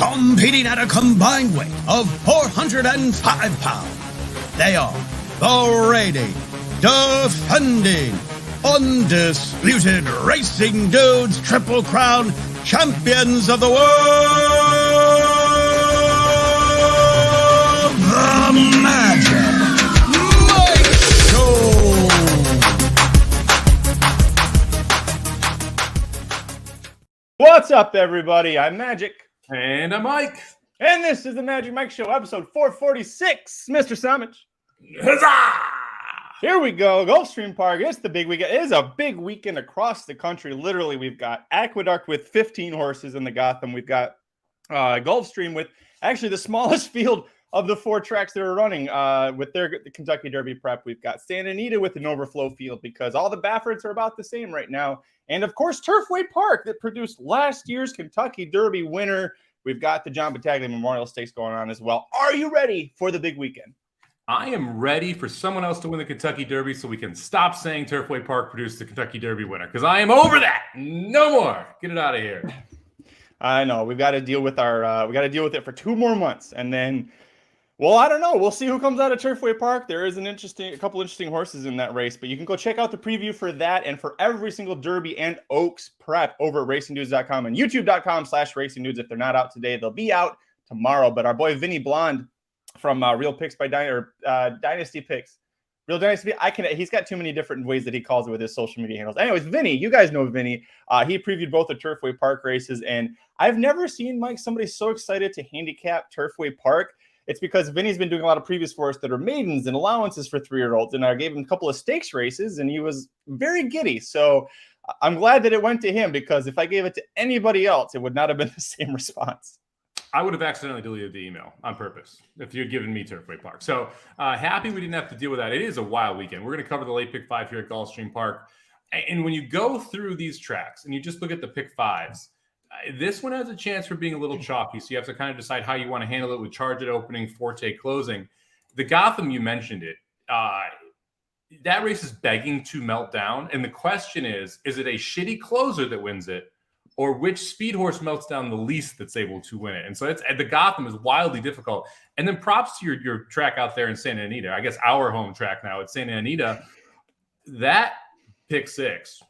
Competing at a combined weight of 405 pounds, they are the reigning, defending, undisputed Racing Dudes Triple Crown champions of the world, the Magic Mike Show. What's up, everybody? I'm Magic. And I'm Mike. And this is the Magic Mike Show, episode 446. Mr. Somich. Huzzah! Here we go. Gulfstream Park. It's the big weekend. It is a big weekend across the country. Literally, we've got Aqueduct with 15 horses in the Gotham. We've got Gulfstream with actually the smallest field of the four tracks that are running with the Kentucky Derby prep. We've got Santa Anita with an overflow field because all the Baffords are about the same right now. And, of course, Turfway Park that produced last year's Kentucky Derby winner. We've got the John Battaglia Memorial Stakes going on as well. Are you ready for the big weekend? I am ready for someone else to win the Kentucky Derby so we can stop saying Turfway Park produced the Kentucky Derby winner, because I am over that. No more. Get it out of here. I know. We've got to deal with it for 2 more months. And then, well, I don't know. We'll see who comes out of Turfway Park. There is a couple interesting horses in that race, but you can go check out the preview for that and for every single Derby and Oaks prep over at racingdudes.com and youtube.com/racingdudes. If they're not out today, they'll be out tomorrow. But our boy Vinny Blonde from Real Picks by Dynasty Picks, Real Dynasty, he's got too many different ways that he calls it with his social media handles. Anyways, Vinny, you guys know Vinny. He previewed both the Turfway Park races, and I've never seen, Mike, somebody so excited to handicap Turfway Park. It's because Vinny's been doing a lot of previous for us that are maidens and allowances for 3-year-olds, and I gave him a couple of stakes races, and he was very giddy. So I'm glad that it went to him, because if I gave it to anybody else, it would not have been the same response. I would have accidentally deleted the email on purpose if you had given me Turfway Park. So happy we didn't have to deal with that. It is a wild weekend. We're going to cover the late pick 5 here at Gulfstream Park. And when you go through these tracks and you just look at the pick 5s, this one has a chance for being a little chalky. So you have to kind of decide how you want to handle it with charge at opening, forte closing. The Gotham, you mentioned it. That race is begging to melt down. And the question is it a shitty closer that wins it, or which speed horse melts down the least that's able to win it? And so the Gotham is wildly difficult. And then props to your track out there in Santa Anita. I guess our home track now at Santa Anita. That pick 6,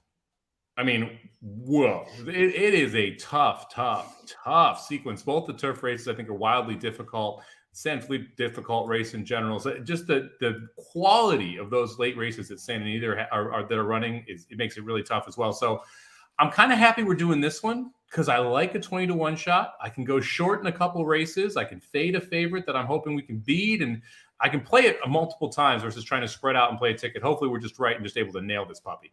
I mean, whoa. It is a tough sequence. Both the turf races, I think, are wildly difficult. San Felipe, difficult race in general. So just the quality of those late races that Santa Anita that are running, it makes it really tough as well. So I'm kind of happy we're doing this one because I like a 20-1 shot. I can go short in a couple races. I can fade a favorite that I'm hoping we can beat, and I can play it multiple times versus trying to spread out and play a ticket. Hopefully we're just right and just able to nail this puppy.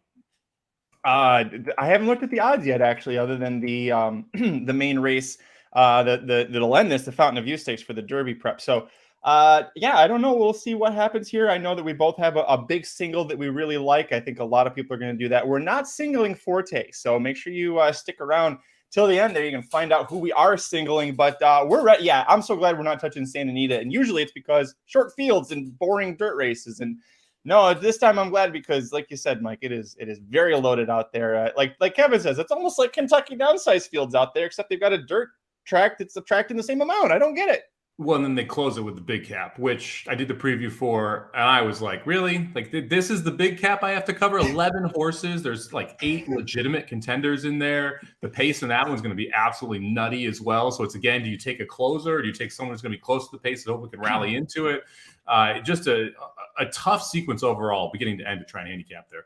I haven't looked at the odds yet, actually, other than the the main race that'll end this, the Fountain of Youth Stakes for the Derby prep. So yeah, I don't know. We'll see what happens here. I know that we both have a big single that we really like. I think a lot of people are going to do that. We're not singling Forte, so make sure you stick around till the end there. You can find out who we are singling, but we're ready. Yeah, I'm so glad we're not touching Santa Anita, and usually it's because short fields and boring dirt races. And no, this time I'm glad because, like you said, Mike, it is very loaded out there. Like Kevin says, it's almost like Kentucky downsized fields out there, except they've got a dirt track that's subtracting the same amount. I don't get it. Well, and then they close it with the big cap, which I did the preview for, and I was like, really? Like, this is the big cap I have to cover? 11 horses. There's like 8 legitimate contenders in there. The pace in that one's going to be absolutely nutty as well. So it's, again, do you take a closer, or do you take someone who's going to be close to the pace that hope we can rally into it? Just a tough sequence overall, beginning to end, to try and handicap there.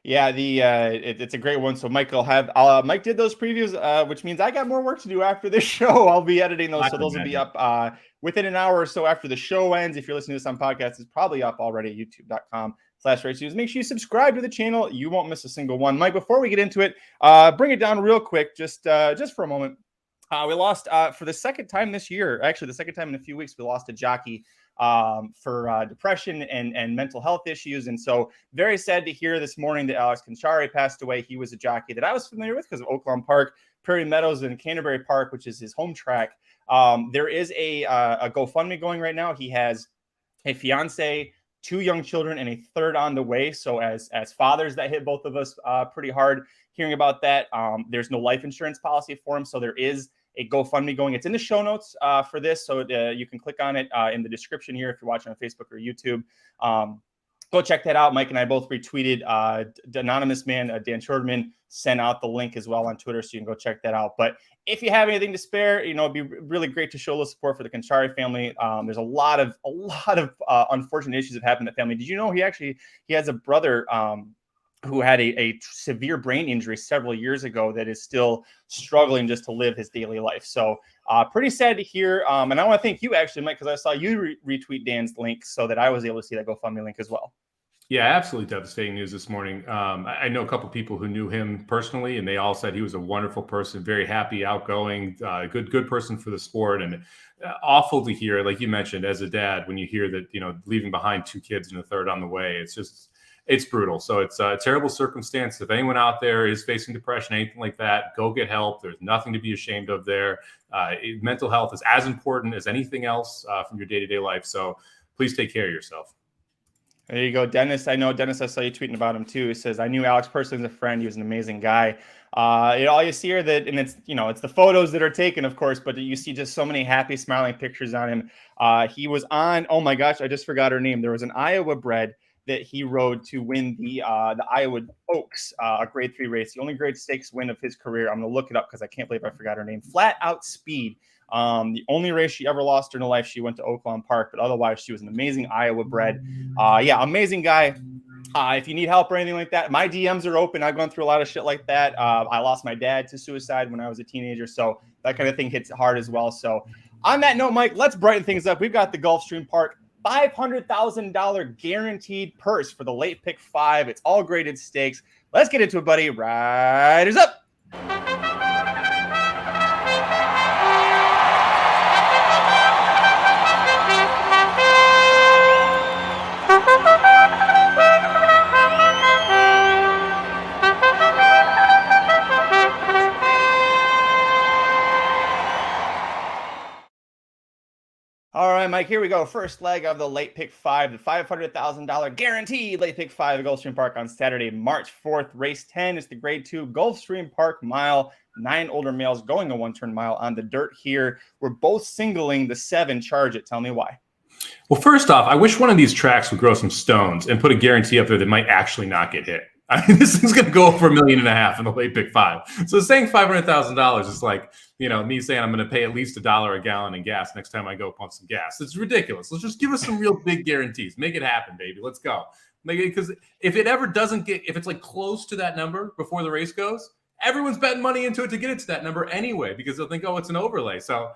Yeah, it's a great one. So Mike did those previews, which means I got more work to do after this show. I'll be editing those, so those will be up within an hour or so after the show ends. If you're listening to this on podcast, it's probably up already at youtube.com/racenews. Make sure you subscribe to the channel. You won't miss a single one. Mike, before we get into it, bring it down real quick, just for a moment. We lost for the second time this year. Actually, the second time in a few weeks, we lost a jockey for depression and mental health issues. And so very sad to hear this morning that Alex Conchari passed away. He was a jockey that I was familiar with because of Oaklawn Park, Prairie Meadows, and Canterbury Park, which is his home track. There is a GoFundMe going right now. He has a fiance, 2 young children, and a third on the way. So as fathers, that hit both of us pretty hard hearing about that. There's no life insurance policy for him. So there is a GoFundMe going. It's in the show notes for this, so you can click on it in the description here if you're watching on Facebook or YouTube. Go check that out. Mike and I both retweeted. The anonymous man, Dan Schorderman, sent out the link as well on Twitter, so you can go check that out. But if you have anything to spare, it'd be really great to show a little support for the Conchari family. There's a lot of unfortunate issues that happened in the family. Did you know he has a brother who had a severe brain injury several years ago that is still struggling just to live his daily life. So pretty sad to hear. And I want to thank you actually, Mike, because I saw you retweet Dan's link so that I was able to see that GoFundMe link as well. Yeah, absolutely devastating news this morning. I know a couple people who knew him personally, and they all said he was a wonderful person, very happy, outgoing, good person for the sport, and awful to hear. Like you mentioned, as a dad, when you hear that, leaving behind 2 kids and a third on the way, it's brutal. So it's a terrible circumstance. If anyone out there is facing depression, anything like that, go get help. There's nothing to be ashamed of there. Mental health is as important as anything else from your day-to-day life. So please take care of yourself. There you go, Dennis. I know, Dennis, I saw you tweeting about him too. He says, I knew Alex personally as a friend. He was an amazing guy. All you see are and it's the photos that are taken, of course, but you see just so many happy, smiling pictures on him. He was on, oh my gosh, I just forgot her name. There was an Iowa bred that he rode to win the Iowa Oaks, a grade 3 race, the only grade stakes win of his career. I'm going to look it up because I can't believe I forgot her name. Flat Out Speed. The only race she ever lost in her life, she went to Oaklawn Park, but otherwise she was an amazing Iowa bred. Amazing guy. If you need help or anything like that, my DMs are open. I've gone through a lot of shit like that. I lost my dad to suicide when I was a teenager, so that kind of thing hits hard as well. So on that note, Mike, let's brighten things up. We've got the Gulfstream Park $500,000 guaranteed purse for the late pick 5. It's all graded stakes. Let's get into it, buddy. Riders up. All right, Mike, here we go. First leg of the late pick 5, the $500,000 guaranteed late pick 5 at Gulfstream Park on Saturday, March 4th. Race 10 is the grade 2 Gulfstream Park mile. 9 older males going a 1-turn mile on the dirt here. We're both singling the 7 Charge It. Tell me why. Well, first off, I wish one of these tracks would grow some stones and put a guarantee up there that might actually not get hit. I mean, this thing's going to go for $1.5 million in the late pick 5. So saying $500,000 is like, me saying I'm going to pay at least $1 a gallon in gas next time I go pump some gas. It's ridiculous. Let's just give us some real big guarantees. Make it happen, baby. Let's go. Because if it ever doesn't if it's like close to that number before the race goes, everyone's betting money into it to get it to that number anyway, because they'll think, oh, it's an overlay. So,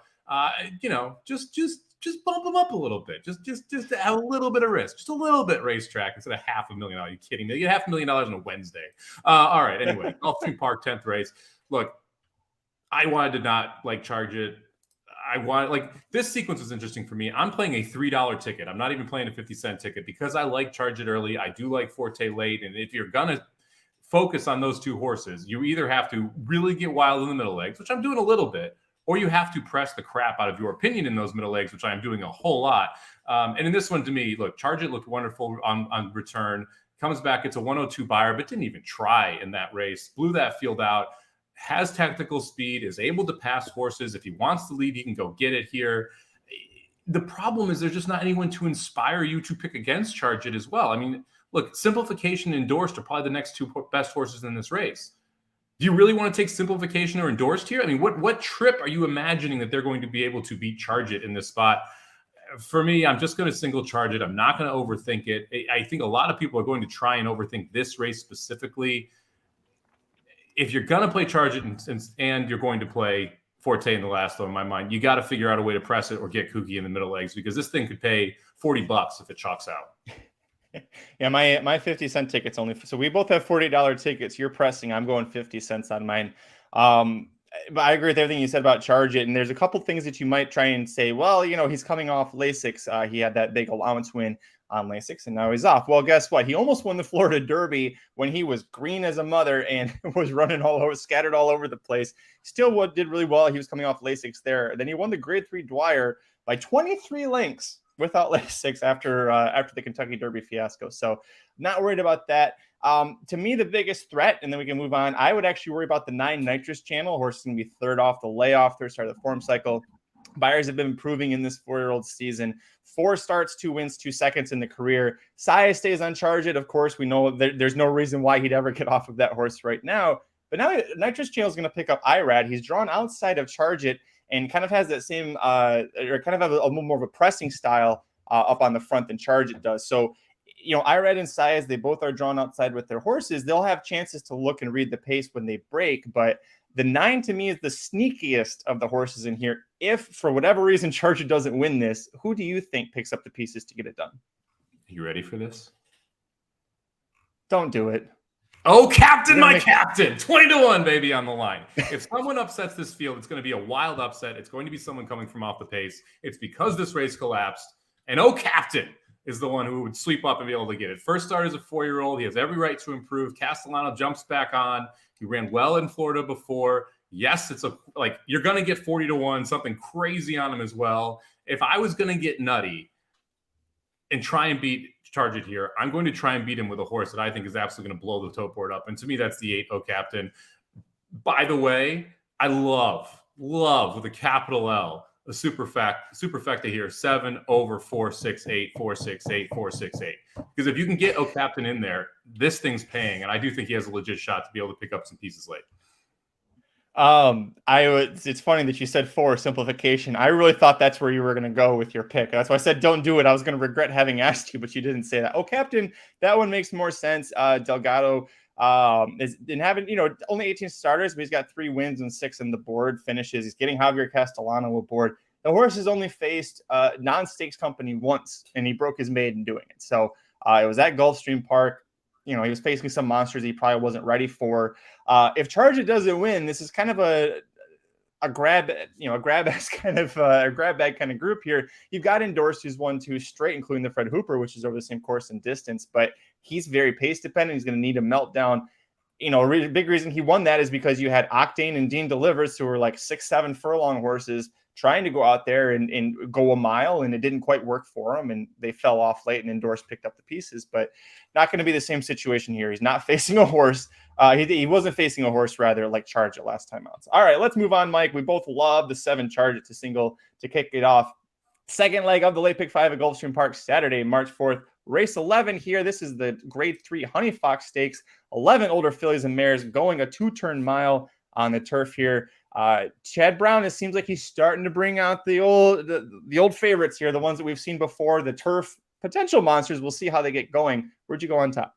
just bump them up a little bit. Just to have a little bit of risk. Just a little bit racetrack instead of $500,000. Are you kidding me? You get $500,000 on a Wednesday. All right. Anyway, Gulfstream Park 10th race. Look, I wanted to not charge it. This sequence was interesting for me. I'm playing a $3 ticket. I'm not even playing a 50-cent ticket because I like Charge It early. I do like Forte late. And if you're going to focus on those 2 horses, you either have to really get wild in the middle legs, which I'm doing a little bit, or you have to press the crap out of your opinion in those middle legs, which I'm doing a whole lot. And in this one, to me, look, Charge It looked wonderful on return. Comes back, it's a 102 buyer, but didn't even try in that race. Blew that field out. Has technical speed, is able to pass horses. If he wants to lead, he can go get it here. The problem is there's just not anyone to inspire you to pick against Charge It as well. I mean, look, Simplification and Endorsed are probably the next 2 best horses in this race. Do you really want to take Simplification or Endorsed here? I mean, what trip are you imagining that they're going to be able to beat Charge It in this spot? For me, I'm just going to single Charge It. I'm not going to overthink it. I think a lot of people are going to try and overthink this race specifically. If you're going to play Charge It and you're going to play Forte in the last one, in my mind, you got to figure out a way to press it or get kooky in the middle legs, because this thing could pay $40 if it chalks out. Yeah, my 50-cent tickets only. So we both have $40 tickets. You're pressing. I'm going 50 cents on mine. But I agree with everything you said about Charge It. And there's a couple things that you might try and say, well, he's coming off Lasix. He had that big allowance win on Lasix, and now he's off. Well, guess what? He almost won the Florida Derby when he was green as a mother and was running scattered all over the place. Still did really well. He was coming off Lasix there. Then he won the Grade 3 Dwyer by 23 lengths without Lasix after the Kentucky Derby fiasco. So not worried about that. To me, the biggest threat, and then we can move on, I would actually worry about the 9 Nitrous Channel. Horse is going to be third off the layoff, third start of the form cycle. Buyers have been improving in this 4-year-old season. 4 starts, 2 wins, 2 seconds in the career. Saya stays uncharged. Of course, we know there's no reason why he'd ever get off of that horse right now. But now Nitrous Channel is going to pick up Irad. He's drawn outside of Charge It and kind of has that same, or kind of have a little more of a pressing style up on the front than Charge It does. So, Irad and Sayas, they both are drawn outside with their horses. They'll have chances to look and read the pace when they break, but the 9 to me is the sneakiest of the horses in here. If for whatever reason Charge It doesn't win this, who do you think picks up the pieces to get it done? You ready for this? Don't do it. Oh, Captain, my Captain. 20-1, baby, on the line. If someone upsets this field, it's going to be a wild upset. It's going to be someone coming from off the pace. It's because this race collapsed. And Captain is the one who would sweep up and be able to get it. First start as a 4-year-old. He has every right to improve. Castellano jumps back on. He ran well in Florida before. Yes, it's you're going to get 40-1, something crazy on him as well. If I was going to get nutty and try and beat Charge It here, I'm going to try and beat him with a horse that I think is absolutely going to blow the tote board up. And to me, that's the 8 Captain. By the way, I love with a capital L, a superfecta here, 7 over 468, 468, 468. Because if you can get Captain in there, this thing's paying. And I do think he has a legit shot to be able to pick up some pieces late. It's funny that you said 4 simplification. I really thought that's where you were going to go with your pick. That's why I said don't do it. I was going to regret having asked you, but you didn't say that. Captain, that one makes more sense. Delgado is having, only 18 starters, but he's got 3 wins and 6 in the board finishes. He's getting Javier Castellano aboard. The horse has only faced non-stakes company once, and he broke his maiden doing it. So it was at Gulfstream Park. He was facing some monsters he probably wasn't ready for. If Charge It doesn't win, this is kind of a grab bag kind of group here. You've got Endorsed, who's won 2 straight, including the Fred Hooper, which is over the same course and distance, but he's very pace dependent. He's going to need a meltdown. A big reason he won that is because you had Octane and Dean Delivers, who were like 6-7 furlong horses, trying to go out there and go a mile, and it didn't quite work for them, and they fell off late, and Endorsed picked up the pieces. But not going to be the same situation here. He's not facing a horse. He wasn't facing a horse, rather, like Charge It last time out. So, all right, let's move on, Mike. We both love the 7 Charge It to single to kick it off. Second leg of the late pick 5 at Gulfstream Park, Saturday, March 4th. Race 11 here. This is the Grade 3 Honey Fox Stakes. 11 older fillies and mares going a 2-turn mile on the turf here. Chad Brown, it seems like he's starting to bring out the old favorites here, the ones that we've seen before, the turf potential monsters. We'll see how they get going. Where'd you go on top?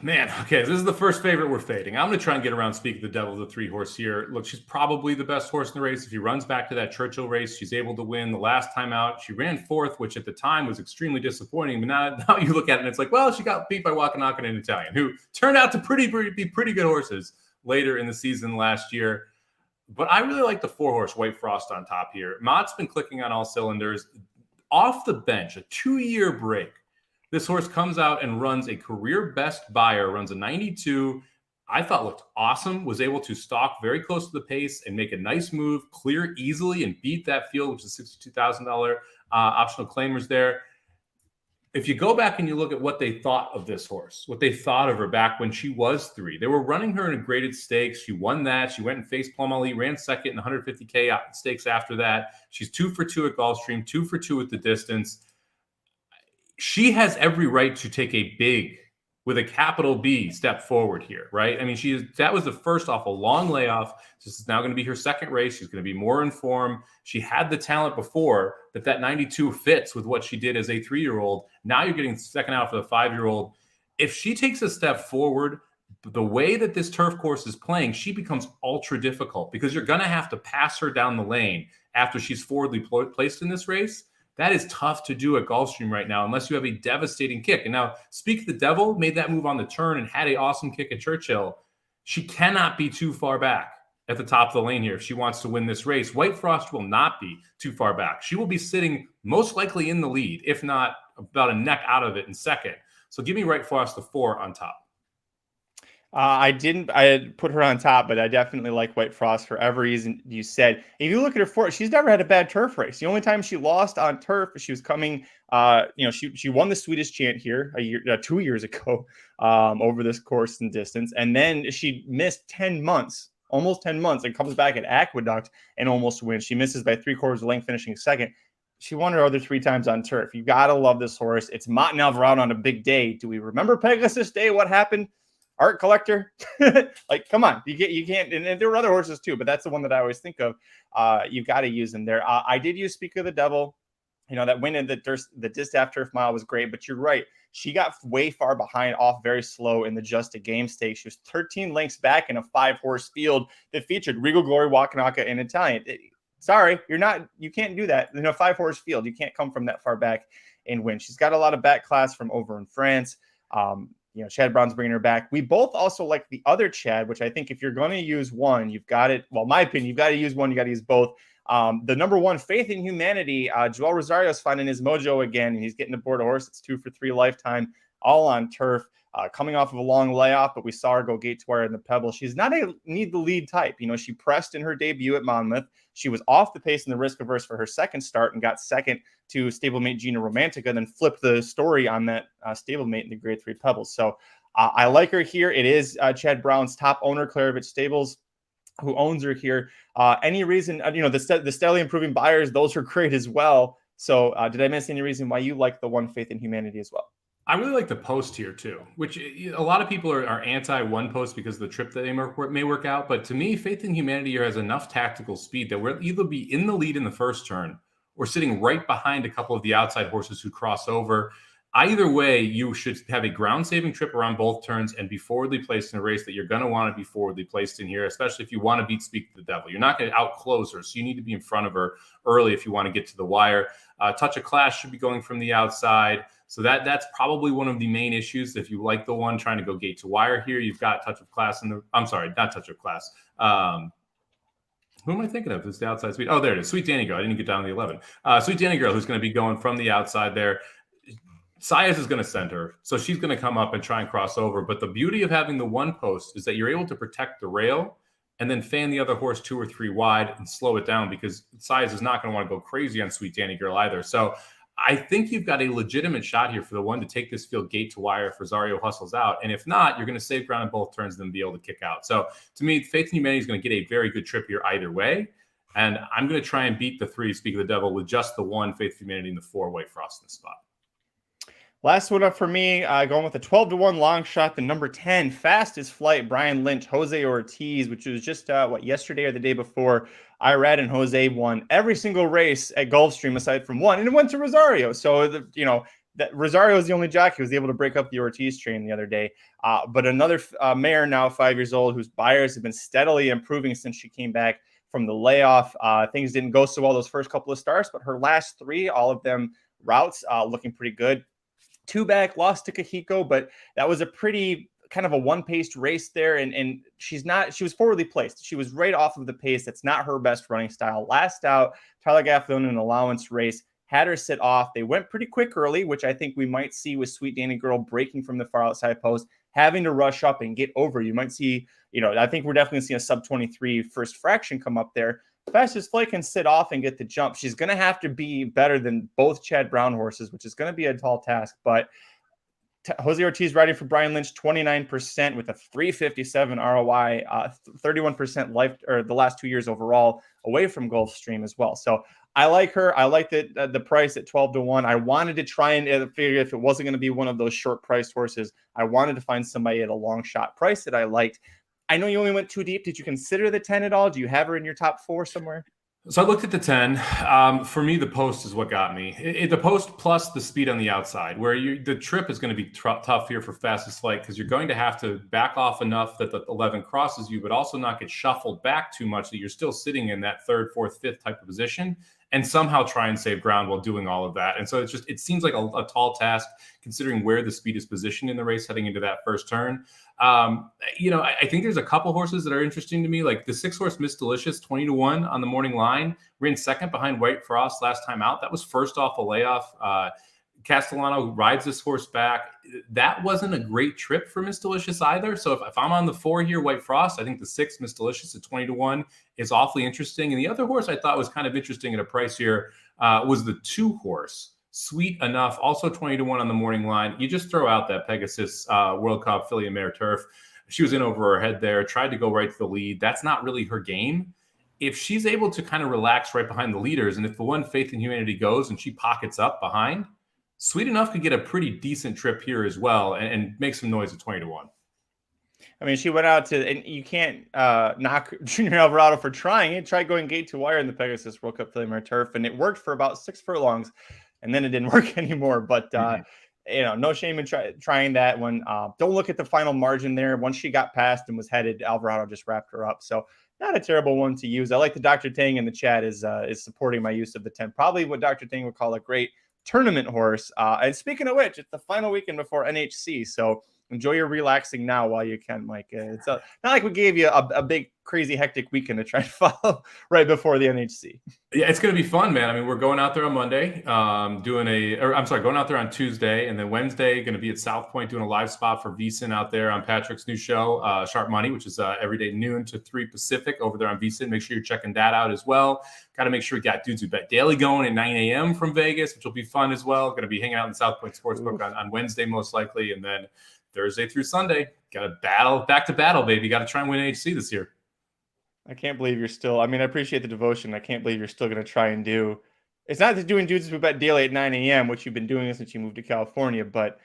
Man, okay, this is the first favorite we're fading. I'm going to try and get around Speak of the Devil, the 3 horse here. Look, she's probably the best horse in the race. If he runs back to that Churchill race, she's able to win. The last time out, she ran 4th, which at the time was extremely disappointing. But now you look at it and it's like, well, she got beat by Wakanaka and Italian, who turned out to be pretty good horses later in the season last year. But I really like the 4 horse White Frost on top here. Mott's been clicking on all cylinders. Off the bench, a 2-year break. This horse comes out and runs a career best buyer, runs a 92. I thought looked awesome, was able to stalk very close to the pace and make a nice move, clear easily and beat that field, which is $62,000 optional claimers there. If you go back and you look at what they thought of this horse, what they thought of her back when she was 3, they were running her in a graded stakes. She won that. She went and faced Plum Ali, ran second in the 150K stakes after that. She's 2 for 2 at Gulfstream, 2 for 2 at the distance. She has every right to take a big, with a capital B, step forward here, right? I mean, that was the first off a long layoff. This is now going to be her second race. She's going to be more informed. She had the talent before that 92 fits with what she did as a 3-year-old. Now you're getting second out for the 5-year-old. If she takes a step forward, the way that this turf course is playing, she becomes ultra difficult because you're going to have to pass her down the lane after she's forwardly placed in this race. That is tough to do at Gulfstream right now unless you have a devastating kick. And now, Speak of the Devil made that move on the turn and had an awesome kick at Churchill. She cannot be too far back at the top of the lane here if she wants to win this race. White Frost will not be too far back. She will be sitting most likely in the lead, if not about a neck out of it in second. So give me White Frost the 4 on top. I didn't. I had put her on top, but I definitely like White Frost for every reason you said. If you look at her form, she's never had a bad turf race. The only time she lost on turf, she was coming. She won the Swedish Chant here 2 years ago, over this course and distance, and then she missed 10 months, almost 10 months, and comes back at Aqueduct and almost wins. She misses by 3/4 of length, finishing second. She won her other 3 times on turf. You gotta love this horse. It's Mott Alvarado on a big day. Do we remember Pegasus Day? What happened? Art collector, like, come on, you can't. And there were other horses too, but that's the one that I always think of. You've got to use them there. I did use Speak of the Devil. That win in the Distaff Turf Mile was great, but you're right. She got way far behind, off very slow in the Just a Game Stakes. She was 13 lengths back in a 5-horse field that featured Regal Glory, Wakanaka, and Italian. Sorry, you can't do that in a 5-horse field. You can't come from that far back and win. She's got a lot of back class from over in France. Chad Brown's bringing her back. We both also like the other Chad, which I think if you're going to use one, you've got it. Well, in my opinion, you've got to use one. You got to use both. The number 1, Faith in Humanity. Joel Rosario's finding his mojo again, and he's getting aboard a horse that's 2 for 3 lifetime, all on turf, coming off of a long layoff, but we saw her go gate to wire in the Pebble. She's not a need the lead type. She pressed in her debut at Monmouth. She was off the pace in the risk averse for her second start and got second to stablemate Gina Romantica, then flipped the story on that stablemate in the Grade 3 Pebbles. So I like her here. It is Chad Brown's top owner, Claravich Stables, who owns her here. Any reason, the steadily improving buyers, those are great as well. So did I miss any reason why you like the one Faith in Humanity as well? I really like the post here too, which a lot of people are anti-one post because of the trip that they may work out. But to me, Faith in Humanity here has enough tactical speed that we'll either be in the lead in the first turn or sitting right behind a couple of the outside horses who cross over. Either way, you should have a ground-saving trip around both turns and be forwardly placed in a race that you're going to want to be forwardly placed in here, especially if you want to beat Speak to the Devil. You're not going to outclose her, so you need to be in front of her early if you want to get to the wire. Touch of Class should be going from the outside. So that's probably one of the main issues. If you like the one trying to go gate to wire here, you've got Touch of Class I'm sorry, not Touch of Class. Who am I thinking of? It's the outside speed. Oh, there it is. Sweet Danny Girl. I didn't get down to the 11. Sweet Danny Girl, who's going to be going from the outside there. Saez is going to send her, so she's going to come up and try and cross over. But the beauty of having the one post is that you're able to protect the rail and then fan the other horse 2 or 3 wide and slow it down, because Saez is not going to want to go crazy on Sweet Danny Girl either. So I think you've got a legitimate shot here for the one to take this field gate to wire if Rosario hustles out. And if not, you're going to save ground in both turns and then be able to kick out. So to me, Faith in Humanity is going to get a very good trip here either way. And I'm going to try and beat the 3, Speak of the Devil, with just the 1, Faith in Humanity, and the 4, White Frost in the spot. Last one up for me, going with a 12-1 long shot, the number 10, Fastest Flight, Brian Lynch, Jose Ortiz, which was just, yesterday or the day before. Irad and Jose won every single race at Gulfstream aside from one, and it went to Rosario. So, that Rosario is the only jockey who was able to break up the Ortiz train the other day. But another mare now 5 years old, whose buyers have been steadily improving since she came back from the layoff. Things didn't go so well those first couple of starts, but her last 3, all of them routes, looking pretty good. 2 back, lost to Kahiko, but that was a pretty kind of a one-paced race there, and she was forwardly placed. She was right off of the pace. That's not her best running style. Last out, Tyler Gafflin in an allowance race, had her sit off. They went pretty quick early, which I think we might see with Sweet Danny Girl breaking from the far outside post, having to rush up and get over. You might see, I think we're definitely seeing a sub-23 first fraction come up there. Fastest Flight can sit off and get the jump. She's going to have to be better than both Chad Brown horses, which is going to be a tall task. But Jose Ortiz riding for Brian Lynch, 29% with a 357 ROI, 31% the last 2 years overall away from Gulfstream as well. So I like her. I like the price at 12-1. I wanted to try and figure if it wasn't going to be one of those short priced horses, I wanted to find somebody at a long shot price that I liked. I know you only went 2 deep. Did you consider the 10 at all? Do you have her in your top 4 somewhere? So I looked at the 10. For me, the post is what got me. The post plus the speed on the outside, where the trip is going to be tough here for Fastest Flight, because you're going to have to back off enough that the 11 crosses you, but also not get shuffled back too much that you're still sitting in that 3rd, 4th, 5th type of position, and somehow try and save ground while doing all of that. And so it seems like a tall task considering where the speed is positioned in the race heading into that first turn. I think there's a couple horses that are interesting to me, like the 6-horse Miss Delicious, 20-1 on the morning line, ran second behind White Frost last time out. That was first off a layoff. Castellano rides this horse back. That wasn't a great trip for Miss Delicious either. So if I'm on the 4 here, White Frost, I think the 6, Miss Delicious at 20-1 is awfully interesting. And the other horse I thought was kind of interesting at a price here was the 2 horse, Sweet Enough, also 20-1 on the morning line. You just throw out that Pegasus World Cup filly and mare turf. She was in over her head there, tried to go right to the lead. That's not really her game. If she's able to kind of relax right behind the leaders, and if the one Faith and Humanity goes and she pockets up behind, Sweet Enough could get a pretty decent trip here as well and make some noise at 20-1. I mean, she went out to, and you can't knock Junior Alvarado for trying. He tried going gate to wire in the Pegasus World Cup filly mare turf, and it worked for about 6 furlongs, and then it didn't work anymore. But no shame in trying that one. Don't look at the final margin there. Once she got past and was headed, Alvarado just wrapped her up. So not a terrible one to use. I like the Dr. Tang in the chat is supporting my use of the 10. Probably what Dr. Tang would call a great tournament horse. And speaking of which, it's the final weekend before NHC. So enjoy your relaxing now while you can, Mike. It's not like we gave you a big, crazy, hectic weekend to try to follow right before the NHC. Yeah, it's going to be fun, man. I mean, we're going out there on Monday, going out there on Tuesday, and then Wednesday, going to be at South Point doing a live spot for VSiN out there on Patrick's new show, Sharp Money, which is every day noon to 3 Pacific over there on VSiN. Make sure you're checking that out as well. Got to make sure we got Dudes Who Bet Daily going at 9 a.m. from Vegas, which will be fun as well. Going to be hanging out in South Point Sportsbook on Wednesday, most likely, and then Thursday through Sunday, got to back to battle, baby. Got to try and win NHC this year. I can't believe you're still, I mean, I appreciate the devotion. I can't believe you're still going to try and do, it's not just doing Dudes Who Bet Daily at 9 a.m., which you've been doing since you moved to California, but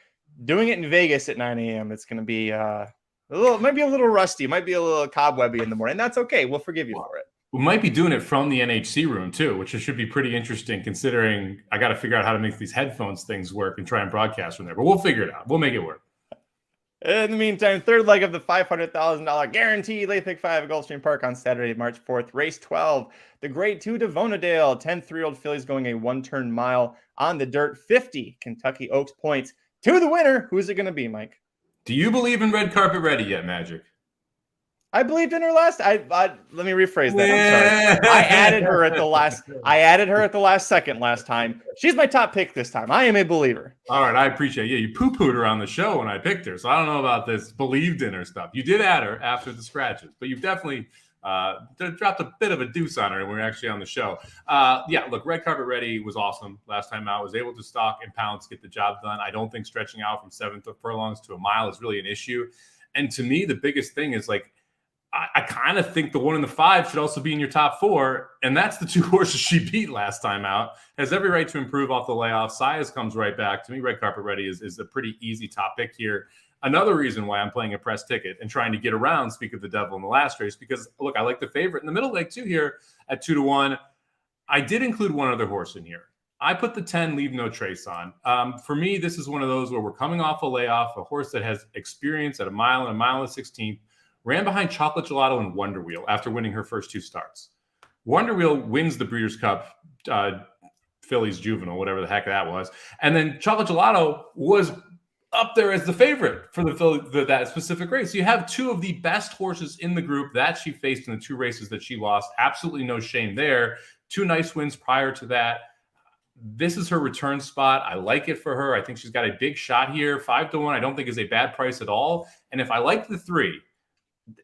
doing it in Vegas at 9 a.m., it's going to be maybe a little rusty, might be a little cobwebby in the morning. That's okay. We'll forgive you for it. We might be doing it from the NHC room too, which should be pretty interesting considering I got to figure out how to make these headphones things work and try and broadcast from there, but we'll figure it out. We'll make it work. In the meantime, third leg of the $500,000 guaranteed late pick 5 at Gulfstream Park on Saturday, March 4th. Race 12, the Grade 2 Davona Dale, 10 3-year-old fillies going a 1-turn mile on the dirt, 50 Kentucky Oaks points to the winner. Who's it going to be, Mike? Do you believe in Red Carpet Ready yet, Magic? I believed in her last. Let me rephrase that. I'm sorry. I added her at the last second last time. She's my top pick this time. I am a believer. All right, I appreciate you. You poo-pooed her on the show when I picked her, so I don't know about this believed in her stuff. You did add her after the scratches, but you've definitely dropped a bit of a deuce on her when we were actually on the show. Look, Red Carpet Ready was awesome last time out. Was able to stalk and pounce, get the job done. I don't think stretching out from 7 furlongs to a mile is really an issue. And to me, the biggest thing is like, I kind of think the 1 and the 5 should also be in your top 4, and that's the 2 horses she beat last time out. Has every right to improve off the layoff. Sias comes right back. To me, Red Carpet Ready is a pretty easy top pick here. Another reason why I'm playing a press ticket and trying to get around Speak of the Devil in the last race, because, look, I like the favorite in the middle leg, too, here at 2-1. I did include one other horse in here. I put the 10 Leave No Trace on. For me, this is one of those where we're coming off a layoff, a horse that has experience at a mile and a mile and 16th. Ran behind Chocolate Gelato and Wonder Wheel after winning her first 2 starts. Wonder Wheel wins the Breeders' Cup Phillies Juvenile, whatever the heck that was. And then Chocolate Gelato was up there as the favorite for that specific race. You have 2 of the best horses in the group that she faced in the 2 races that she lost. Absolutely no shame there. 2 nice wins prior to that. This is her return spot. I like it for her. I think she's got a big shot here. 5-1 I don't think is a bad price at all. And if I like the 3,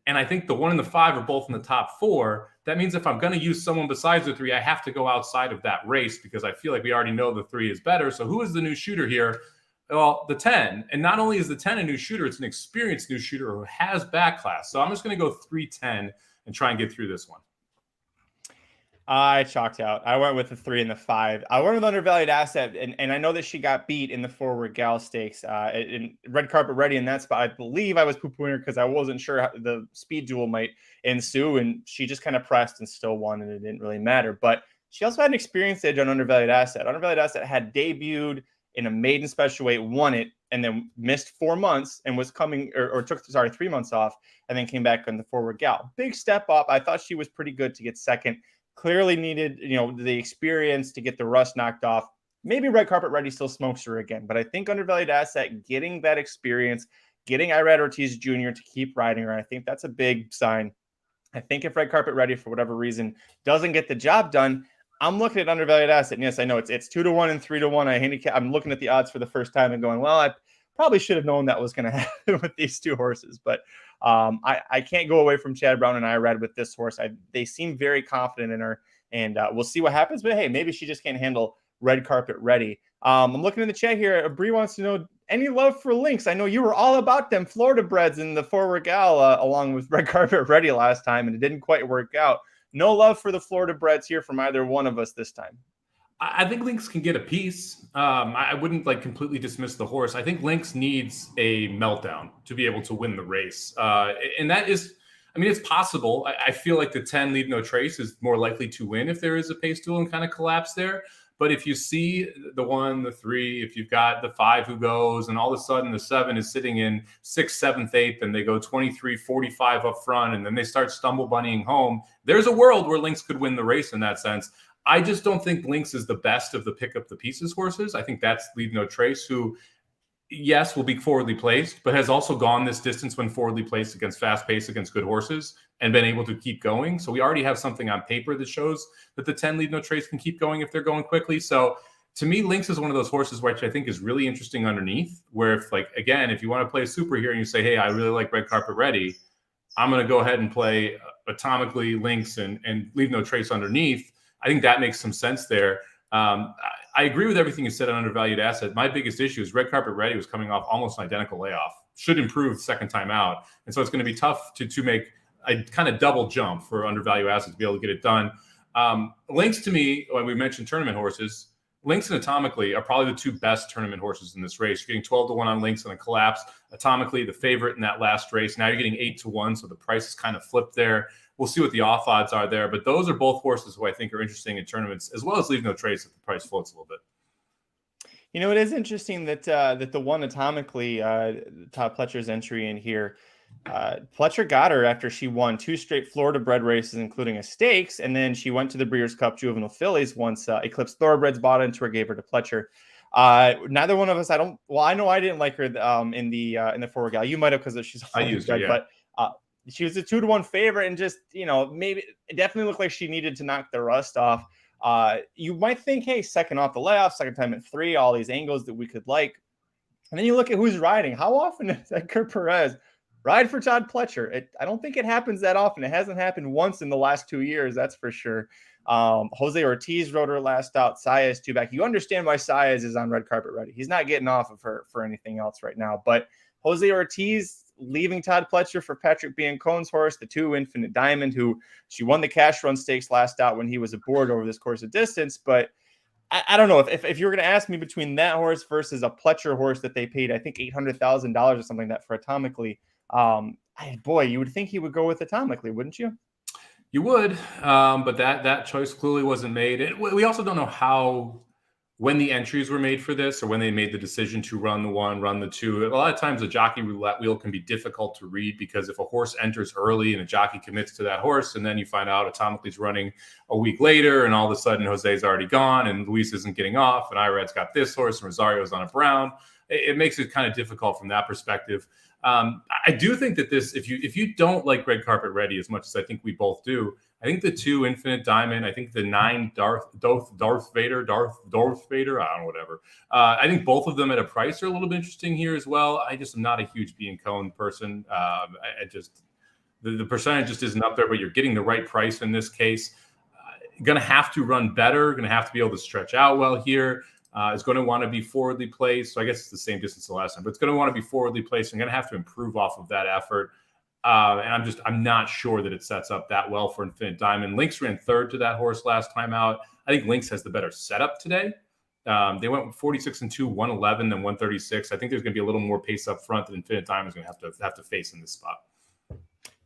and I think the 1 and the 5 are both in the top 4. That means if I'm going to use someone besides the 3, I have to go outside of that race because I feel like we already know the 3 is better. So who is the new shooter here? Well, the 10. And not only is the 10 a new shooter, it's an experienced new shooter who has back class. So I'm just going to go 3-10 and try and get through this one. I chalked out. I went with the 3 and the 5. I went with Undervalued Asset, and I know that she got beat in the Forward Gal Stakes in Red Carpet Ready in that spot. I believe I was poo-pooing her because I wasn't sure how the speed duel might ensue, and she just kind of pressed and still won, and it didn't really matter. But she also had an experience edge on Undervalued Asset. Undervalued Asset had debuted in a maiden special weight, won it, and then missed 4 months and was coming or took 3 months off, and then came back on the Forward Gal. Big step up. I thought she was pretty good to get second. Clearly needed, the experience to get the rust knocked off. Maybe Red Carpet Ready still smokes her again, but I think Undervalued Asset, getting that experience, getting Irad Ortiz Jr. to keep riding her, I think that's a big sign. I think if Red Carpet Ready, for whatever reason, doesn't get the job done, I'm looking at undervalued asset. And yes, I know it's 2-1 and 3-1. I'm looking at the odds for the first time and going, well, I probably should have known that was going to happen with these two horses. But I can't go away from Chad Brown and Irad with this horse. They seem very confident in her, and we'll see what happens. But hey, maybe she just can't handle red carpet ready. I'm looking in the chat here. Bree wants to know, any love for Lynx? I know you were all about them Florida breds in the Forward Gal along with red carpet ready last time, and it didn't quite work out. No love for the Florida breds here from either one of us this time. I think Lynx can get a piece. I wouldn't like completely dismiss the horse. I think Lynx needs a meltdown to be able to win the race. And that is, I mean, it's possible. I feel like the 10 Leave No Trace is more likely to win if there is a pace duel and kind of collapse there. But if you see the 1, the 3, if you've got the 5 who goes, and all of a sudden the 7 is sitting in 6th, 7th, 8th, and they go 23, 45 up front, and then they start stumble bunnying home, there's a world where Lynx could win the race in that sense. I just don't think Lynx is the best of the pick up the pieces horses. I think that's Leave No Trace, who, yes, will be forwardly placed, but has also gone this distance when forwardly placed against fast pace, against good horses, and been able to keep going. So we already have something on paper that shows that the 10 Leave No Trace can keep going if they're going quickly. So to me, Lynx is one of those horses which I think is really interesting underneath, where if, like, again, if you want to play a super here and you say, hey, I really like red carpet ready, I'm going to go ahead and play atomically Lynx and Leave No Trace underneath. I think that makes some sense there. I agree with everything you said on undervalued asset. My biggest issue is red carpet ready was coming off almost an identical layoff. Should improve second time out. And so it's going to be tough to make a kind of double jump for undervalued assets to be able to get it done. Lynx, to me, when we mentioned tournament horses, Lynx and Atomically are probably the two best tournament horses in this race. You're getting 12-1 on Lynx and a collapse. Atomically, the favorite in that last race. Now you're getting 8-1, so the price is kind of flipped there. We'll see what the off odds are there, but those are both horses who I think are interesting in tournaments, as well as Leave No Trace if the price floats a little bit. You know, it is interesting that that the one Atomically, Todd Pletcher's entry in here, Pletcher got her after she won 2 straight Florida bred races, including a stakes, and then she went to the Breeders' Cup Juvenile Fillies once Eclipse Thoroughbreds bought into her, gave her to Pletcher. Neither one of us, I know I didn't like her in the Forward Gal. You might have, because she's I used her, yeah. But she was a 2-1 favorite, and just, you know, maybe it definitely looked like she needed to knock the rust off. You might think, hey, second off the layoff, second time at 3, all these angles that we could like. And then you look at who's riding. How often does Edgar Perez ride for Todd Pletcher? I don't think it happens that often. It hasn't happened once in the last 2 years, that's for sure. Jose Ortiz rode her last out. Saez 2 back. You understand why Saez is on red carpet ready. He's not getting off of her for anything else right now. But Jose Ortiz leaving Todd Pletcher for Patrick Biancone's horse, the 2 Infinite Diamond, who she won the cash run stakes last out when he was aboard over this course of distance. But I don't know if you were going to ask me between that horse versus a Pletcher horse that they paid, I think $800,000 or something like that for Atomically. Boy, you would think he would go with Atomically, wouldn't you? You would, but that choice clearly wasn't made. We also don't know when the entries were made for this, or when they made the decision to run the 1, run the 2. A lot of times the jockey roulette wheel can be difficult to read, because if a horse enters early and a jockey commits to that horse, and then you find out Atomically's running a week later, and all of a sudden Jose's already gone and Luis isn't getting off, and Irad's got this horse and Rosario's on a brown, it makes it kind of difficult from that perspective. I do think that this, if you don't like red carpet ready as much as I think we both do, I think the 2 Infinite Diamond, I think the 9 Darth Vader, I don't know, whatever. I think both of them at a price are a little bit interesting here as well. I just am not a huge Biancone person. The percentage just isn't up there, but you're getting the right price in this case. Going to have to run better, going to have to be able to stretch out well here. Is going to want to be forwardly placed. So I guess it's the same distance the last time, but it's going to want to be forwardly placed. I'm going to have to improve off of that effort. And I'm not sure that it sets up that well for Infinite Diamond. Lynx ran 3rd to that horse last time out. I think Lynx has the better setup today. They went 46-2, 111, then 136. I think there's going to be a little more pace up front that Infinite Diamond is going to have to face in this spot.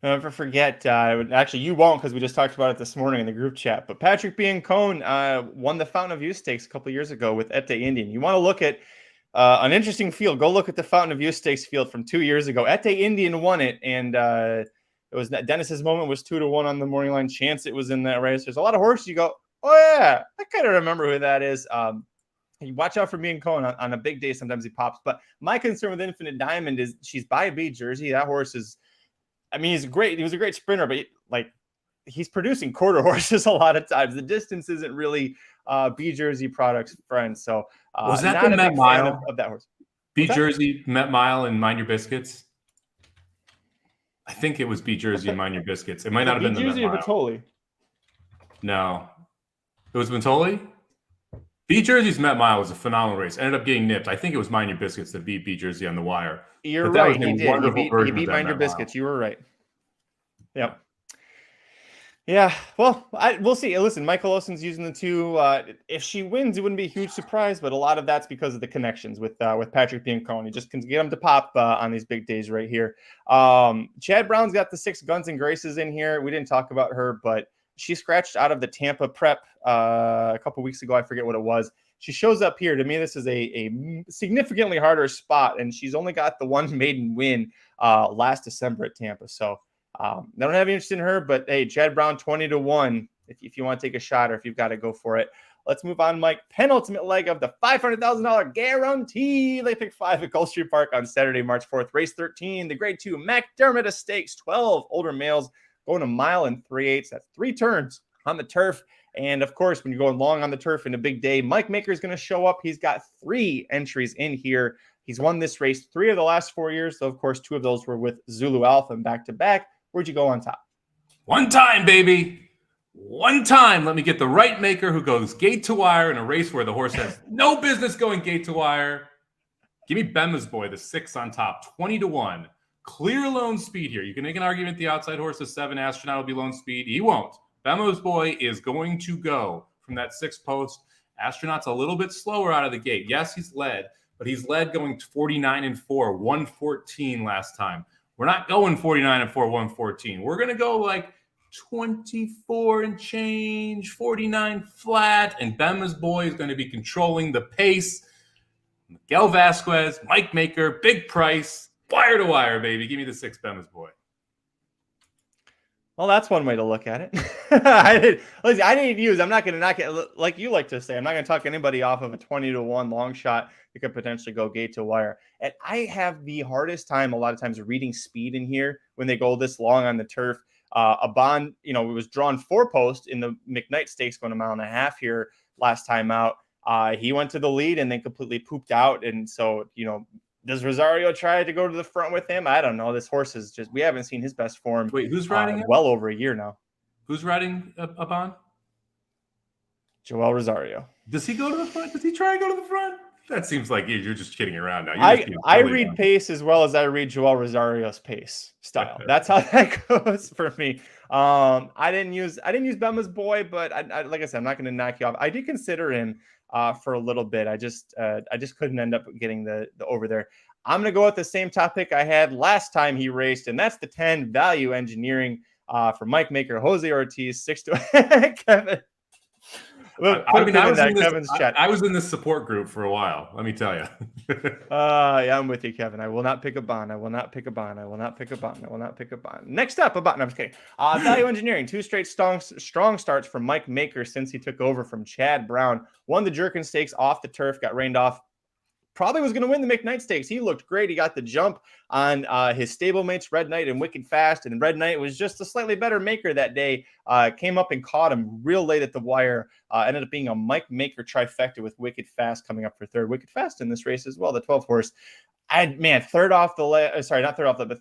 Never forget, actually you won't, because we just talked about it this morning in the group chat, but Patrick Biancone won the Fountain of Youth Stakes a couple years ago with Ete Indian. You want to look at an interesting field, go look at the Fountain of Youth Stakes field from 2 years ago. Ete Indian won it, and it was Dennis's Moment was 2-1 on the morning line. Chance it was in that race. There's a lot of horses you go, oh yeah, I kind of remember who that is. You watch out for Biancone on a big day. Sometimes he pops, but my concern with Infinite Diamond is she's by a B jersey. That horse is, I mean, he was a great sprinter, but like he's producing quarter horses a lot of times. The distance isn't really B Jersey products friend. So was that not the a Met big Mile? fan of that horse. B Jersey, Met Mile, and Mind Your Biscuits. I think it was B Jersey and Mind Your Biscuits. It might not have been the Met Mile. Vitoli? No, it was Vitoli. B Jersey's Met Mile was a phenomenal race. Ended up getting nipped. I think it was Mind Your Biscuits that beat B Jersey on the wire. You're right. He did. He beat Mind Your Biscuits. You were right. Yep. Yeah. Well, we'll see. Listen, Michael Olsen's using the two. If she wins, it wouldn't be a huge surprise, but a lot of that's because of the connections with Patrick Bianconi. Just can get him to pop on these big days right here. Chad Brown's got the 6 Guns and Graces in here. We didn't talk about her, but she scratched out of the Tampa prep a couple weeks ago. I forget what it was. She shows up here. To me, this is a significantly harder spot, and she's only got the one maiden win last December at Tampa. So I don't have any interest in her, but hey, Chad Brown 20-1 if you want to take a shot or if you've got to go for it. Let's move on, Mike. Penultimate leg of the $500,000 guarantee. They pick 5 at Gulfstream Park on Saturday, March 4th. Race 13, the Grade 2 McDermott Stakes, 12 older males going a mile and 3/8. That's 3 turns on the turf. And of course, when you're going long on the turf in a big day, Mike Maker is going to show up. He's got 3 entries in here. He's won this race 3 of the last 4 years. So of course, 2 of those were with Zulu Alpha and back-to-back. Where'd you go on top? One time, baby. One time. Let me get the right maker who goes gate to wire in a race where the horse has no business going gate to wire. Give me Bema's Boy, the 6 on top, 20-1. Clear lone speed here. You can make an argument the outside horse is 7. Astronaut will be lone speed. He won't. Bema's Boy is going to go from that 6th post. Astronaut's a little bit slower out of the gate. Yes, he's led, but he's led going 49-4, 114 last time. We're not going 49-4, 114. We're going to go like 24 and change, 49 flat, and Bema's Boy is going to be controlling the pace. Miguel Vasquez, Mike Maker, big price, wire to wire, baby. Give me the 6 Bema's Boy. Well, that's one way to look at it. I didn't use. I'm not going to knock it like you like to say. I'm not going to talk anybody off of a 20-1 long shot that could potentially go gate to wire. And I have the hardest time a lot of times reading speed in here when they go this long on the turf. A Bond, it was drawn 4 post in the McKnight Stakes going a mile and a half here last time out. He went to the lead and then completely pooped out. And so, does Rosario try to go to the front with him? I don't know. This horse is we haven't seen his best form. Wait, who's riding him? Well over a year now. Who's riding a Bond? Joel Rosario. Does he go to the front? Does he try and go to the front? That seems like you're just kidding around now. I read pace as well as I read Joel Rosario's pace style. That's how that goes for me. I didn't use Bema's Boy, but I like I said, I'm not going to knock you off. I did consider him for a little bit. I just couldn't end up getting the over there. I'm going to go with the same topic I had last time he raced, and that's the 10 Value Engineering for Mike Maker, Jose Ortiz, 6 Kevin. I was in this support group for a while. Let me tell you. Yeah, I'm with you, Kevin. I will not pick a bond. Next up, a bond. No, I'm just kidding. Value Engineering, 2 straight strong starts from Mike Maker since he took over from Chad Brown. Won the Jerkin Stakes off the turf, got rained off. Probably was going to win the McKnight Stakes. He looked great. He got the jump on his stablemates, Red Knight and Wicked Fast. And Red Knight was just a slightly better maker that day. Came up and caught him real late at the wire. Ended up being a Mike Maker trifecta with Wicked Fast coming up for 3rd. Wicked Fast in this race as well, the 12 horse.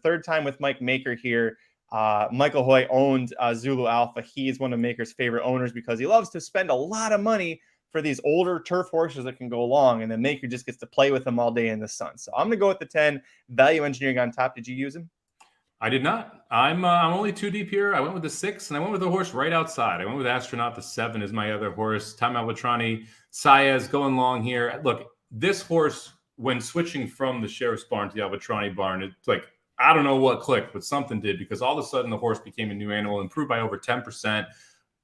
Third time with Mike Maker here. Michael Hoy owned Zulu Alpha. He is one of Maker's favorite owners because he loves to spend a lot of money for these older turf horses that can go long, and then Maker just gets to play with them all day in the sun. So I'm going to go with the 10 Value Engineering on top. Did you use him? I did not. I'm only 2 deep here. I went with the 6, and I went with the horse right outside. I went with Astronaut. The 7 is my other horse. Time Albatrani, Saez going long here. Look, this horse, when switching from the Sheriff's Barn to the Albatrani Barn, it's like, I don't know what clicked, but something did, because all of a sudden the horse became a new animal, improved by over 10%.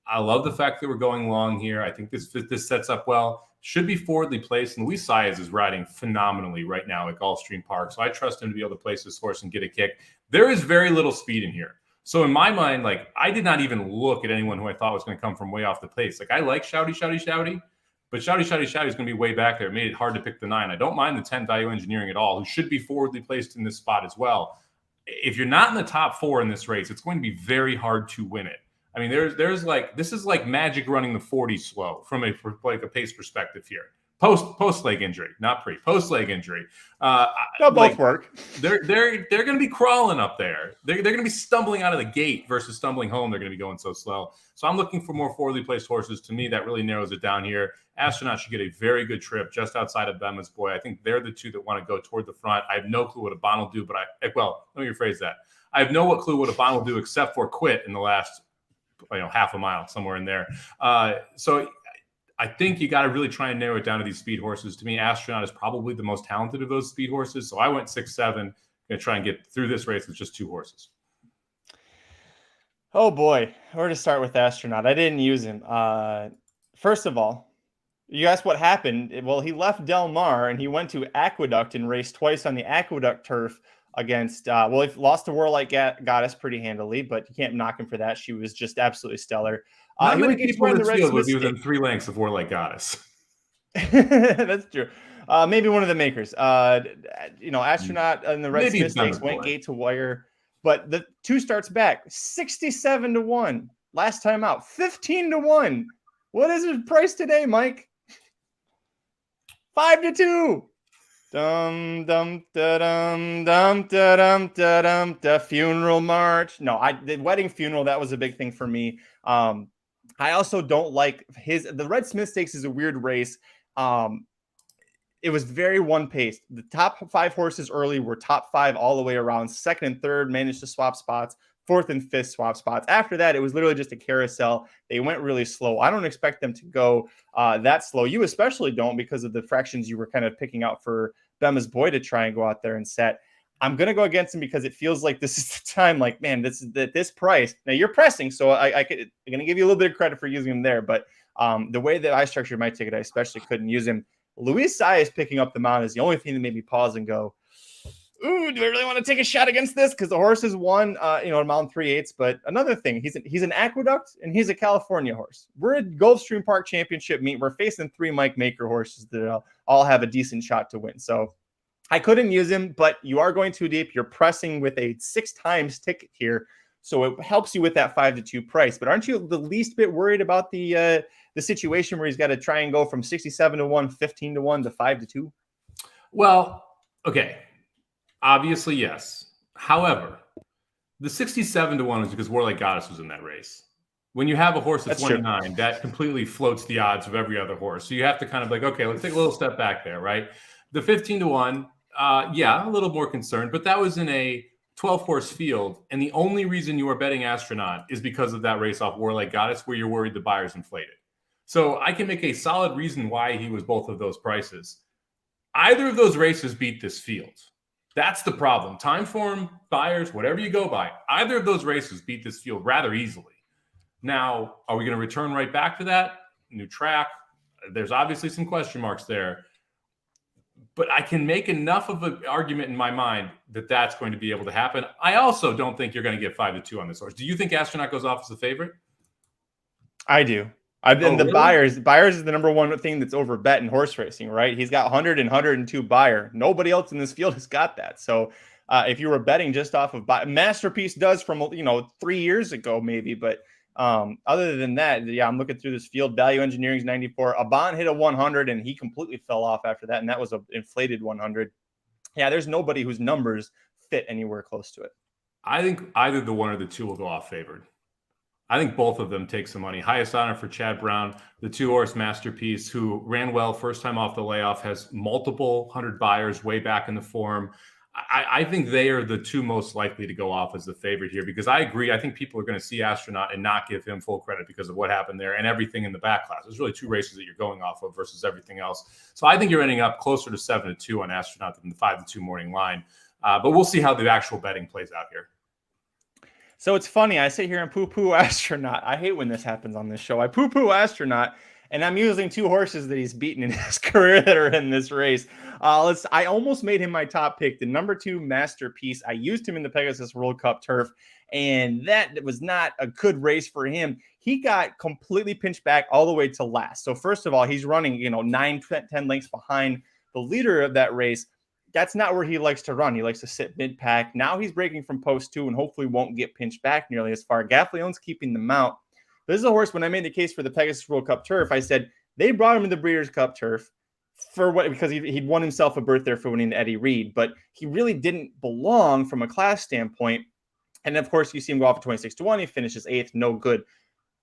I love the fact that we're going long here. I think this sets up well. Should be forwardly placed. And Luis Saez is riding phenomenally right now at Gulfstream Park. So I trust him to be able to place this horse and get a kick. There is very little speed in here. So in my mind, I did not even look at anyone who I thought was going to come from way off the pace. I like Shouty, but Shouty is going to be way back there. It made it hard to pick the 9. I don't mind the 10 Value Engineering at all, who should be forwardly placed in this spot as well. If you're not in the top 4 in this race, it's going to be very hard to win it. I mean, there's like, this is like Magic running the 40 slow from a pace perspective here. Post leg injury, not post leg injury. They'll both work. They're going to be crawling up there. They're going to be stumbling out of the gate versus stumbling home. They're going to be going so slow. So I'm looking for more forwardly placed horses. To me, that really narrows it down here. Astronaut should get a very good trip just outside of Bema's Boy. I think they're the two that want to go toward the front. I have no clue what a Bond will do, but let me rephrase that. I have no clue what a Bond will do except for quit in the last half a mile, somewhere in there. So I think you got to really try and narrow it down to these speed horses. To me, Astronaut is probably the most talented of those speed horses. So I went 6-7. Going to try and get through this race with just 2 horses. Oh boy, where to start with Astronaut? I didn't use him. First of all, you asked what happened. Well, he left Del Mar and he went to Aqueduct and raced twice on the Aqueduct turf against, he lost to Warlike Goddess pretty handily, but you can't knock him for that. She was just absolutely stellar. Not many people in this field would be within 3 lengths of Warlike Goddess. That's true. Maybe one of the makers. Astronaut and the Red Smith Stakes went gate to wire, but the 2 starts back 67-1. Last time out 15-1. What is his price today, Mike? 5-2. Dum dum da dum dum da dum da dum da funeral march. No, the wedding funeral, that was a big thing for me. I also don't like the Red Smith Stakes is a weird race. It was very one-paced. The top 5 horses early were top 5 all the way around. Second and third managed to swap spots. Fourth and fifth swap spots. After that, it was literally just a carousel. They went really slow. I don't expect them to go that slow. You especially don't, because of the fractions you were kind of picking out for Bema's Boy to try and go out there and set. I'm going to go against him because it feels like this is the time, like, man, this price. Now you're pressing, so I'm going to give you a little bit of credit for using him there. But the way that I structured my ticket, I especially couldn't use him. Luis Saez picking up the mount is the only thing that made me pause and go, ooh, do I really want to take a shot against this? Because the horse has won, mount 3/8. But another thing, he's an Aqueduct and he's a California horse. We're at Gulfstream Park Championship meet. We're facing 3 Mike Maker horses that all have a decent shot to win. So I couldn't use him, but you are going too deep. You're pressing with a 6 times ticket here. So it helps you with that 5-2 price. But aren't you the least bit worried about the situation where he's got to try and go from 67-1, 15-1 to 5-2? Well, okay. Obviously, yes. However, the 67-1 is because Warlike Goddess was in that race. When you have a horse that's 29, that completely floats the odds of every other horse. So you have to kind of like, okay, let's take a little step back there, right? The 15-1, a little more concerned, but that was in a 12-horse field, and the only reason you are betting Astronaut is because of that race off Warlike Goddess, where you're worried the buyer's inflated. So I can make a solid reason why he was both of those prices. Either of those races beat this field. That's the problem. Time form, buyers, whatever you go by, either of those races beat this field rather easily. Now, are we going to return right back to that? New track? There's obviously some question marks there. But I can make enough of an argument in my mind that that's going to be able to happen. I also don't think you're going to get 5-2 on this horse. Do you think Astronaut goes off as a favorite? I do. Really? Buyers is the number one thing that's over bet in horse racing, right? He's got 100 and 102 buyer. Nobody else in this field has got that. So if you were betting just off of Masterpiece does from 3 years ago maybe, but other than that, I'm looking through this field. Value Engineering's 94. Aban hit a 100 and he completely fell off after that, and that was an inflated 100. Yeah, there's nobody whose numbers fit anywhere close to it. I think either the one or the two will go off favored. I think both of them take some money. Highest honor for Chad Brown, the 2-horse Masterpiece, who ran well first time off the layoff, has multiple 100 buyers way back in the form. I think they are the 2 most likely to go off as the favorite here, because I agree. I think people are going to see Astronaut and not give him full credit because of what happened there and everything in the back class. There's really 2 races that you're going off of versus everything else. So I think you're ending up closer to 7-2 on Astronaut than the 5-2 morning line. But we'll see how the actual betting plays out here. So it's funny. I sit here and poo-poo Astronaut. I hate when this happens on this show. I poo-poo Astronaut, and I'm using 2 horses that he's beaten in his career that are in this race. I almost made him my top pick, the number 2 Masterpiece. I used him in the Pegasus World Cup turf, and that was not a good race for him. He got completely pinched back all the way to last. So first of all, he's running 9-10 lengths behind the leader of that race. That's not where he likes to run. He likes to sit mid-pack. Now he's breaking from post 2 and hopefully won't get pinched back nearly as far. Gaffleone's keeping the mount. This is a horse, when I made the case for the Pegasus World Cup turf, I said they brought him to the Breeders' Cup turf for what, because he'd won himself a berth there for winning the Eddie Reed, but he really didn't belong from a class standpoint. And of course, you see him go off at 26-1. He finishes 8th, no good.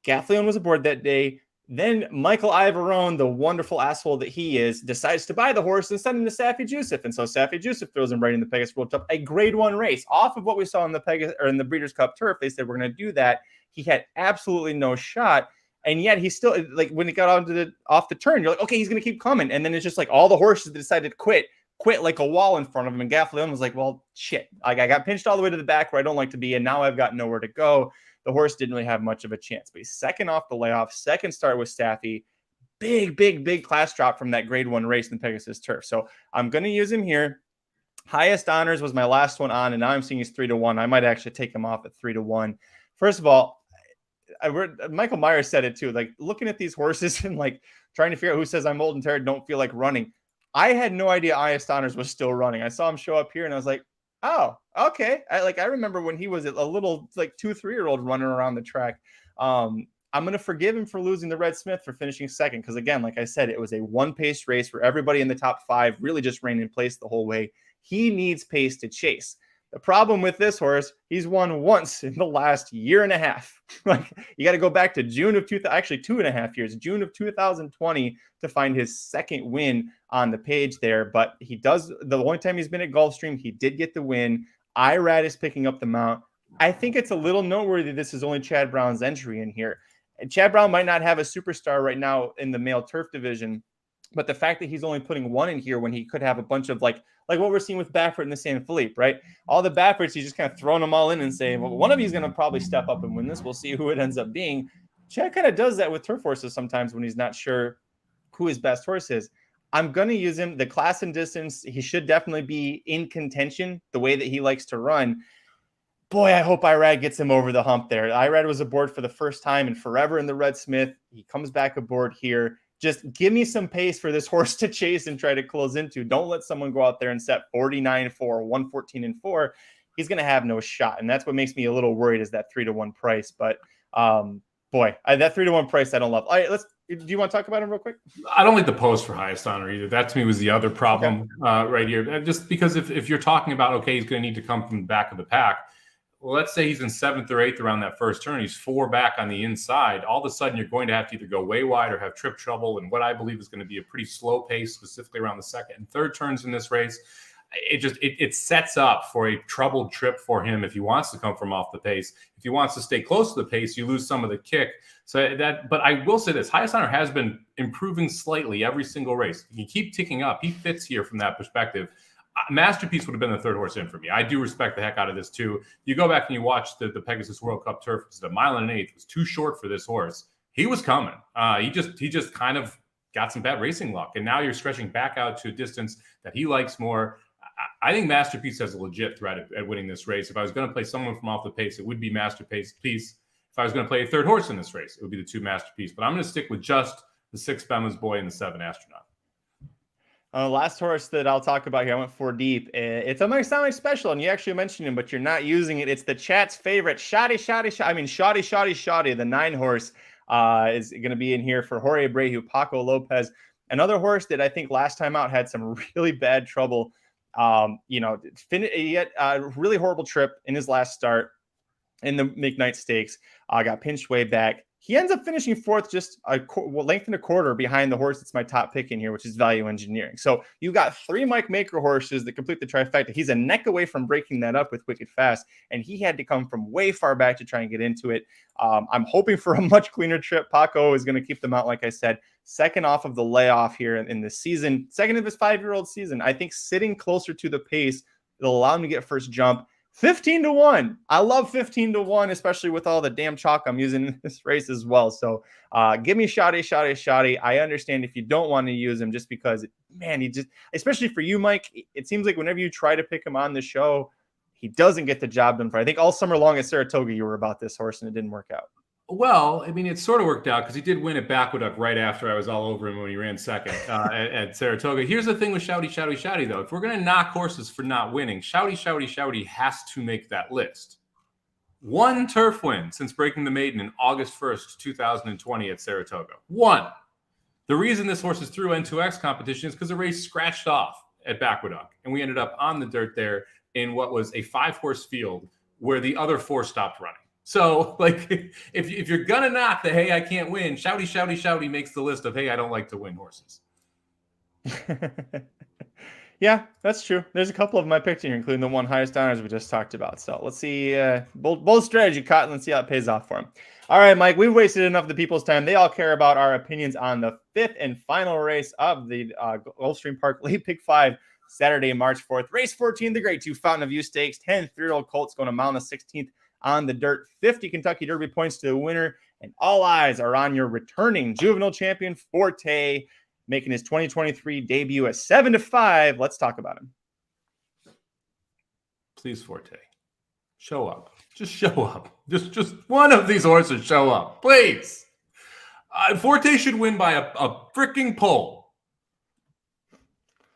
Gaffleon was aboard that day. Then Michael Ivarone, the wonderful asshole that he is, decides to buy the horse and send him to Safi Jusuf. And so Safi Jusuf throws him right in the Pegasus World Cup, a grade 1 race off of what we saw in the Pegasus or in the Breeders' Cup turf. They said, we're going to do that. He had absolutely no shot. And yet he still, like, when he got off the turn, you're like, okay, he's going to keep coming. And then it's just like all the horses that decided to quit like a wall in front of him. And Gaffleon was like, well, shit, like, I got pinched all the way to the back where I don't like to be. And now I've got nowhere to go. The horse didn't really have much of a chance, but he's second off the layoff, second start with Staffy. Big class drop from that grade 1 race in the Pegasus turf. So I'm going to use him here. Highest Honors was my last one on, and now I'm seeing he's 3-1. I might actually take him off at 3-1. First of all, Michael Myers said it too, like looking at these horses and like trying to figure out who says I'm old and tired, don't feel like running. I had no idea Highest Honors was still running. I saw him show up here and I was like, oh, okay. I remember when he was a little like 2-3-year-old running around the track. I'm going to forgive him for losing the Red Smith for finishing second. Because again, like I said, it was a 1-pace race where everybody in the top 5 really just ran in place the whole way. He needs pace to chase. The problem with this horse, he's won once in the last year and a half. Like, you got to go back to June of 2.5 years, June of 2020 to find his second win on the page there. But he does, the only time he's been at Gulfstream, he did get the win. Irad is picking up the mount. I think it's a little noteworthy this is only Chad Brown's entry in here. And Chad Brown might not have a superstar right now in the male turf division, but the fact that he's only putting one in here when he could have a bunch of like what we're seeing with Baffert and the San Felipe, right? All the Bafferts, he's just kind of throwing them all in and saying, well, one of you is going to probably step up and win this. We'll see who it ends up being. Chad kind of does that with turf horses sometimes when he's not sure who his best horse is. I'm going to use him. The class and distance, he should definitely be in contention the way that he likes to run. Boy, I hope Irad gets him over the hump there. Irad was aboard for the first time in forever in the Red Smith. He comes back aboard here. Just give me some pace for this horse to chase and try to close into. Don't let someone go out there and set 49-4, 114-4. He's going to have no shot. And that's what makes me a little worried is that 3-1 price. But boy, that 3-1 price I don't love. All right, do you want to talk about him real quick? I don't like the post for Highest Honor either. That to me was the other problem right here. Just because if you're talking about, okay, he's going to need to come from the back of the pack. Well, let's say he's in 7th or 8th around that first turn. He's 4 back on the inside. All of a sudden, you're going to have to either go way wide or have trip trouble. And what I believe is going to be a pretty slow pace, specifically around the 2nd and 3rd turns in this race. It sets up for a troubled trip for him if he wants to come from off the pace. If he wants to stay close to the pace, you lose some of the kick. But I will say this: Highest Honor has been improving slightly every single race. You keep ticking up. He fits here from that perspective. Masterpiece would have been the 3rd horse in for me. I do respect the heck out of this too. You go back and you watch the Pegasus World Cup turf. It's a 1 1/8 miles. It was too short for this horse. He was coming. He just kind of got some bad racing luck, and now you're stretching back out to a distance that he likes more. I think Masterpiece has a legit threat at winning this race. If I was going to play someone from off the pace, it would be Masterpiece. If I was going to play a 3rd horse in this race, it would be the 2 Masterpiece. But I'm going to stick with just the 6 Bema's Boy and the 7 Astronaut. Last horse that I'll talk about here, I went 4 deep. It's a Mike Somich special, and you actually mentioned him, but you're not using it. It's the chat's favorite, Shoddy, the 9 horse is going to be in here for Jorge Abreu, Paco Lopez. Another horse that I think last time out had some really bad trouble. He had a really horrible trip in his last start in the McKnight Stakes. Got pinched way back. He ends up finishing 4th, just a length and a quarter behind the horse that's my top pick in here, which is Value Engineering. So you've got 3 Mike Maker horses that complete the trifecta. He's a neck away from breaking that up with Wicked Fast, and he had to come from way far back to try and get into it. I'm hoping for a much cleaner trip. Paco is going to keep them out, like I said. 2nd off of the layoff here in the season, 2nd of his 5-year-old season. I think sitting closer to the pace will allow him to get first jump. 15-1. I love 15-1, especially with all the damn chalk I'm using in this race as well. So give me Shoddy. I understand if you don't want to use him just because, man, especially for you, Mike, it seems like whenever you try to pick him on the show, he doesn't get the job done. I think all summer long at Saratoga, you were about this horse and it didn't work out. Well, I mean, it sort of worked out because he did win at Backwood right after I was all over him when he ran 2nd at Saratoga. Here's the thing with Shouty, though. If we're going to knock horses for not winning, Shouty has to make that list. One turf win since breaking the maiden in August 1st, 2020 at Saratoga. One. The reason this horse is through N2X competition is because the race scratched off at Backwood, and we ended up on the dirt there in what was a 5-horse field where the other 4 stopped running. So, like, if you're going to knock the, hey, I can't win, shouty, shouty, shouty makes the list of, hey, I don't like to win horses. Yeah, that's true. There's a couple of them I picked here, including the one highest honors we just talked about. So let's see. Bold strategy, Cotton. Let's see how it pays off for him. All right, Mike, we've wasted enough of the people's time. They all care about our opinions on the 5th and final race of the Gulfstream Park Late Pick 5, Saturday, March 4th. Race 14, the Grade 2 Fountain of Youth Stakes. 10 3-year-old colts going a mile on the 16th on the dirt. 50 Kentucky Derby points to the winner. And all eyes are on your returning juvenile champion, Forte, making his 2023 debut at 7-5. Let's talk about him. Please, Forte, show up. Just show up. Just one of these horses show up, please. Forte should win by a freaking pole.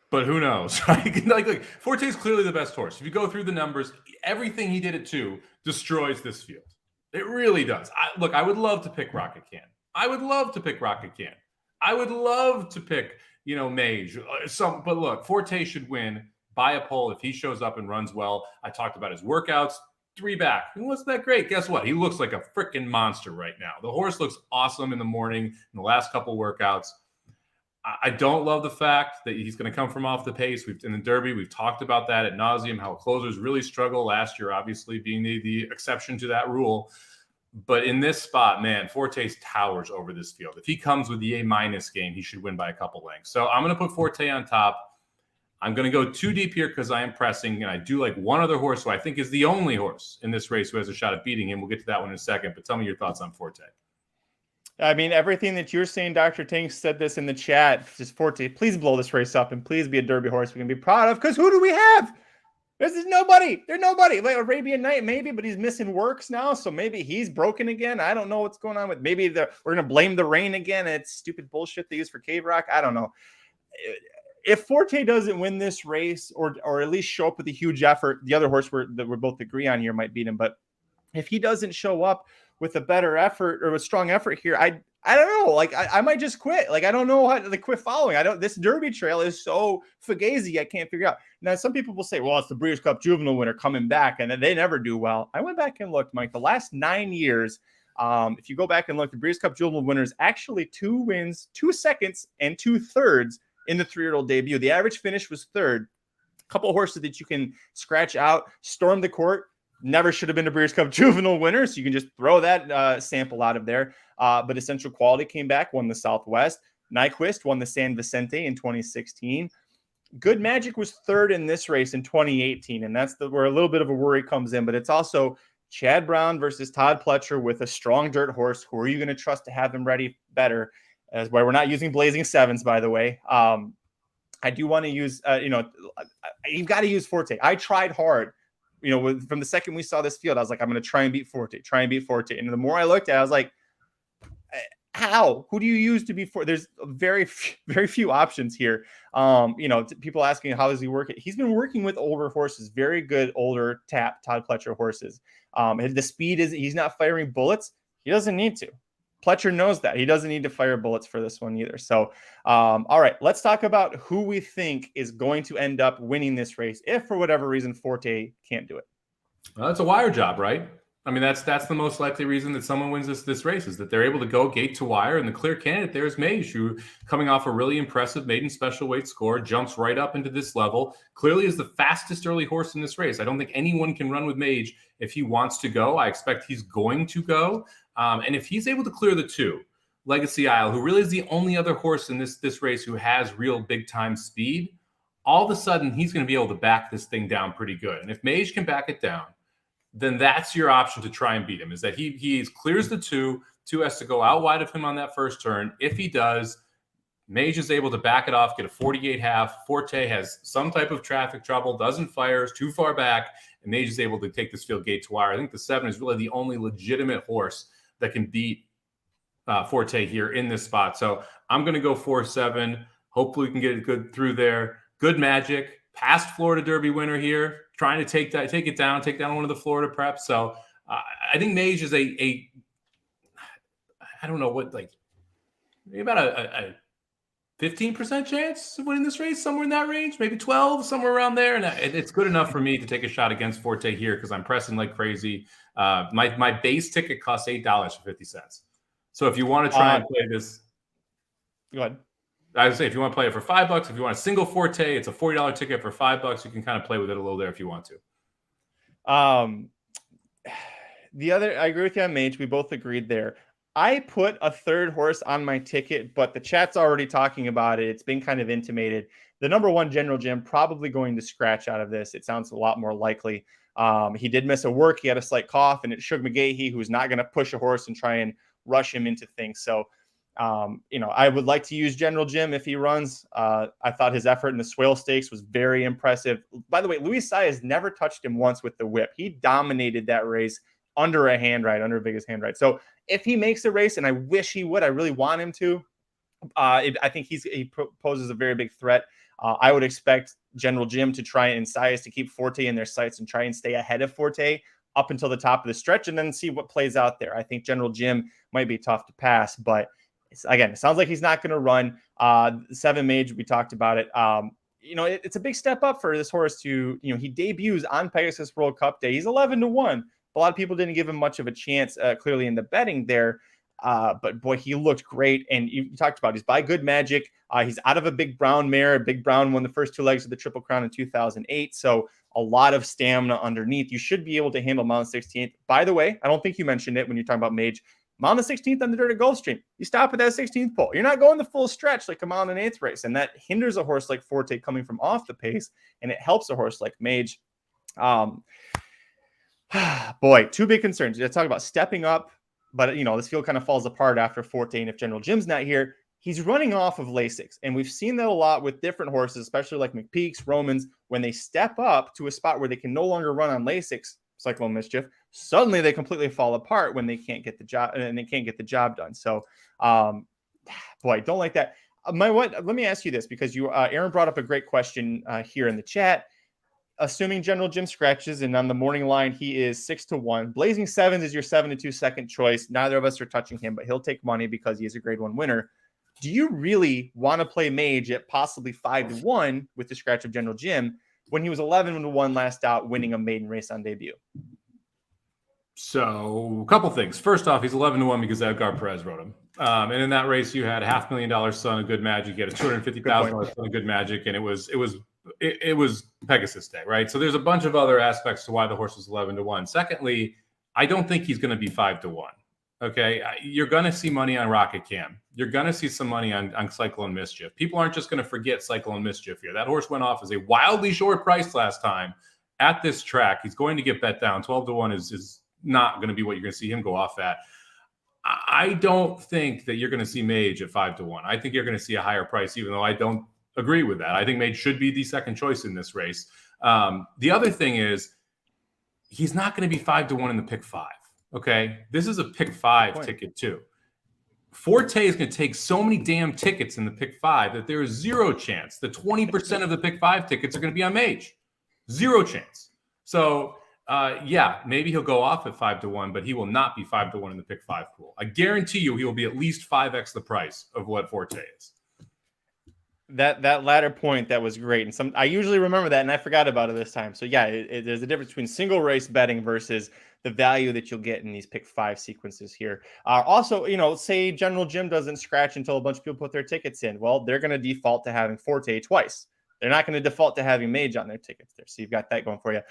But who knows, right? like Forte's clearly the best horse. If you go through the numbers, everything he did at 2 destroys this field. It really does. I would love to pick Rocket Can. I would love to pick Mage. But look, Forte should win by a pole if he shows up and runs well. I talked about his workouts. 3 back. He wasn't that great. Guess what? He looks like a freaking monster right now. The horse looks awesome in the morning in the last couple workouts. I don't love the fact that he's going to come from off the pace. In the Derby, we've talked about that ad nauseum, how closers really struggle last year, obviously being the exception to that rule. But in this spot, man, Forte towers over this field. If he comes with the A- game, he should win by a couple lengths. So I'm going to put Forte on top. I'm going to go too deep here because I am pressing, and I do like one other horse who I think is the only horse in this race who has a shot at beating him. We'll get to that one in a second, but tell me your thoughts on Forte. I mean, everything that you're saying, Dr. Tank said this in the chat. Just Forte, please blow this race up and please be a Derby horse we can be proud of, because who do we have? This is nobody. There's nobody. Like Arabian Night, maybe, but he's missing works now, so maybe he's broken again. I don't know what's going on with. Maybe we're going to blame the rain again. It's stupid bullshit they use for Cave Rock. I don't know. If Forte doesn't win this race, or at least show up with a huge effort, the other horse that we both agree on here might beat him. But if he doesn't show up with a better effort or a strong effort here, I don't know. Like I might just quit. Like I don't know how to quit following. This Derby trail is so fugazi. I can't figure out. Now some people will say, well, it's the Breeders' Cup Juvenile winner coming back, and then they never do well. I went back and looked, Mike. The last 9 years, if you go back and look, the Breeders' Cup Juvenile winner is actually 2 wins, 2 seconds, and 2 thirds in the 3-year-old debut. The average finish was 3rd. A couple of horses that you can scratch out. Storm the Court never should have been a Breeders' Cup Juvenile winner, so you can just throw that sample out of there. But Essential Quality came back, won the Southwest. Nyquist won the San Vicente in 2016. Good Magic was 3rd in this race in 2018, and that's where a little bit of a worry comes in. But it's also Chad Brown versus Todd Pletcher with a strong dirt horse. Who are you going to trust to have him ready better? As why we're not using Blazing Sevens, by the way. I do want to use, you've got to use Forte. I tried hard, from the second we saw this field, I was like, I'm going to try and beat Forte. And the more I looked at it, I was like, how? Who do you use to beat Forte? There's very few options here. People asking, how does he work it? He's been working with older horses, very good older Todd Pletcher horses. The speed he's not firing bullets. He doesn't need to. Pletcher knows that. He doesn't need to fire bullets for this one either. So, all right, let's talk about who we think is going to end up winning this race if, for whatever reason, Forte can't do it. Well, that's a wire job, right? I mean, that's the most likely reason that someone wins this race is that they're able to go gate to wire, and the clear candidate there is Mage, who, coming off a really impressive maiden special weight score, jumps right up into this level. Clearly is the fastest early horse in this race. I don't think anyone can run with Mage if he wants to go. I expect he's going to go. And if he's able to clear the 2, Legacy Isle, who really is the only other horse in this race who has real big-time speed, all of a sudden he's going to be able to back this thing down pretty good. And if Mage can back it down, then that's your option to try and beat him, is that he clears the 2 has to go out wide of him on that first turn. If he does, Mage is able to back it off, get a 48.5. Forte has some type of traffic trouble, doesn't fire, is too far back, and Mage is able to take this field gate to wire. I think the 7 is really the only legitimate horse that can beat Forte here in this spot. So I'm going to go 4-7. Hopefully we can get it good through there. Good Magic, past Florida Derby winner here, trying to take it down one of the Florida preps. So I think Mage is I don't know what, like maybe about a 15% chance of winning this race, somewhere in that range, maybe 12, somewhere around there. And it's good enough for me to take a shot against Forte here because I'm pressing like crazy. My base ticket costs $8.50. So if you want to try and play this, go ahead. I would say if you want to play it for $5, if you want a single Forte, it's a $40 ticket for $5. You can kind of play with it a little there if you want to. The other, I agree with you on Mage. We both agreed there. I put a third horse on my ticket, but the chat's already talking about it. It's been kind of intimated. The number 1 General Jim probably going to scratch out of this. It sounds a lot more likely. He did miss a work. He had a slight cough, and it's Shug McGahee, who's not going to push a horse and try and rush him into things. So, I would like to use General Jim if he runs. I thought his effort in the Swale Stakes was very impressive. By the way, Luis Sai has never touched him once with the whip. He dominated that race under a handride, under Vegas handride. So if he makes a race, and I wish he would, I really want him to, I think he poses a very big threat. I would expect General Jim to try and Sias to keep Forte in their sights and try and stay ahead of Forte up until the top of the stretch and then see what plays out there. I think General Jim might be tough to pass, but again, it sounds like he's not going to run. 7 Mage, we talked about it. It's a big step up for this horse to, he debuts on Pegasus World Cup Day. He's 11-1. A lot of people didn't give him much of a chance, clearly in the betting there. But boy, he looked great. And you talked about he's by Good Magic. He's out of a Big Brown mare. Big Brown won the first 2 legs of the Triple Crown in 2008. So a lot of stamina underneath. You should be able to handle Mount 16th. By the way, I don't think you mentioned it when you're talking about Mage. Mount the 16th on the dirt at Gulfstream. You stop at that 16th pole. You're not going the full stretch like a mile and an 8th race. And that hinders a horse like Forte coming from off the pace. And it helps a horse like Mage. Boy, 2 big concerns. Let's talk about stepping up, but this field kind of falls apart after 14. If General Jim's not here, he's running off of Lasix, and we've seen that a lot with different horses, especially like McPeaks, Romans. When they step up to a spot where they can no longer run on Lasix, Cyclone Mischief, suddenly they completely fall apart when they can't get the job and they can't get the job done. So, boy, don't like that. Let me ask you this because Aaron brought up a great question here in the chat. Assuming General Jim scratches, and on the morning line, he is 6-1. Blazing Sevens is your 7-2 second choice. Neither of us are touching him, but he'll take money because he is a grade 1 winner. Do you really want to play Mage at possibly 5-1 with the scratch of General Jim when he was 11-1 last out, winning a maiden race on debut? So a couple things. First off, he's 11-1 because Edgar Perez rode him. And in that race, you had a $500,000 son of Good Magic. You had a $250,000 son of Good Magic, and it was Pegasus Day, right? So there's a bunch of other aspects to why the horse was 11-1. Secondly, I don't think he's going to be 5-1. Okay, you're going to see money on Rocket Cam. You're going to see some money on Cyclone Mischief. People aren't just going to forget Cyclone Mischief here. That horse went off as a wildly short price last time at this track. He's going to get bet down. 12-1 is not going to be what you're going to see him go off at. I don't think that you're going to see Mage at 5-1. I think you're going to see a higher price, even though I don't agree with that. I think Mage should be the second choice in this race. The other thing is he's not going to be 5-1 in the pick 5. Okay, this is a pick 5 ticket too. Forte is going to take so many damn tickets in the pick 5 that there is zero chance that 20% of the pick 5 tickets are going to be on Mage. Zero chance. So yeah, maybe he'll go off at 5-1, but he will not be 5-1 in the pick 5 pool. I guarantee you he will be at least 5x the price of what Forte is. That latter point, that was great. And I usually remember that, and I forgot about it this time. So yeah, there's a difference between single race betting versus the value that you'll get in these pick 5 sequences here. Also, say General Jim doesn't scratch until a bunch of people put their tickets in. Well, they're going to default to having Forte twice. They're not going to default to having Mage on their tickets there. So you've got that going for you.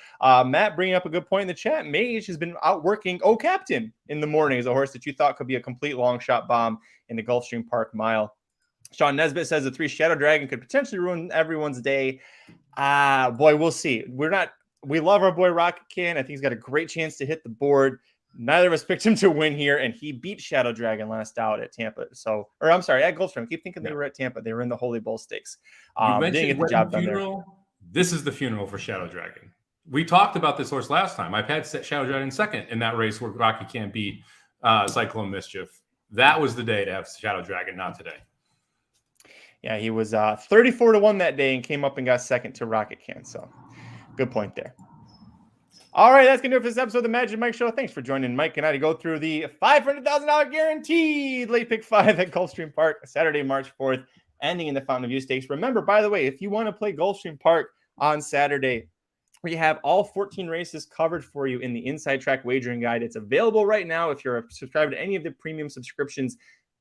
Matt bringing up a good point in the chat. Mage has been outworking Captain in the morning as a horse that you thought could be a complete long shot bomb in the Gulfstream Park mile. Sean Nesbitt says the 3 Shadow Dragon could potentially ruin everyone's day. Boy, we'll see. We love our boy Rocket Can. I think he's got a great chance to hit the board. Neither of us picked him to win here, and he beat Shadow Dragon last out at Tampa. At Gulfstream. I keep thinking they were at Tampa. They were in the Holy Bull Stakes. You mentioned didn't get the job done there. This is the funeral for Shadow Dragon. We talked about this horse last time. I've had Shadow Dragon second in that race where Rocket Can beat Cyclone Mischief. That was the day to have Shadow Dragon, not today. Yeah, he was 34-1 that day and came up and got second to Rocket Can. So good point there. All right, that's going to do it for this episode of the Magic Mike Show. Thanks for joining Mike and I to go through the $500,000 guaranteed late pick 5 at Gulfstream Park, Saturday, March 4th, ending in the Fountain of Youth Stakes. Remember, by the way, if you want to play Gulfstream Park on Saturday, we have all 14 races covered for you in the Inside Track Wagering Guide. It's available right now. If you're subscribed to any of the premium subscriptions,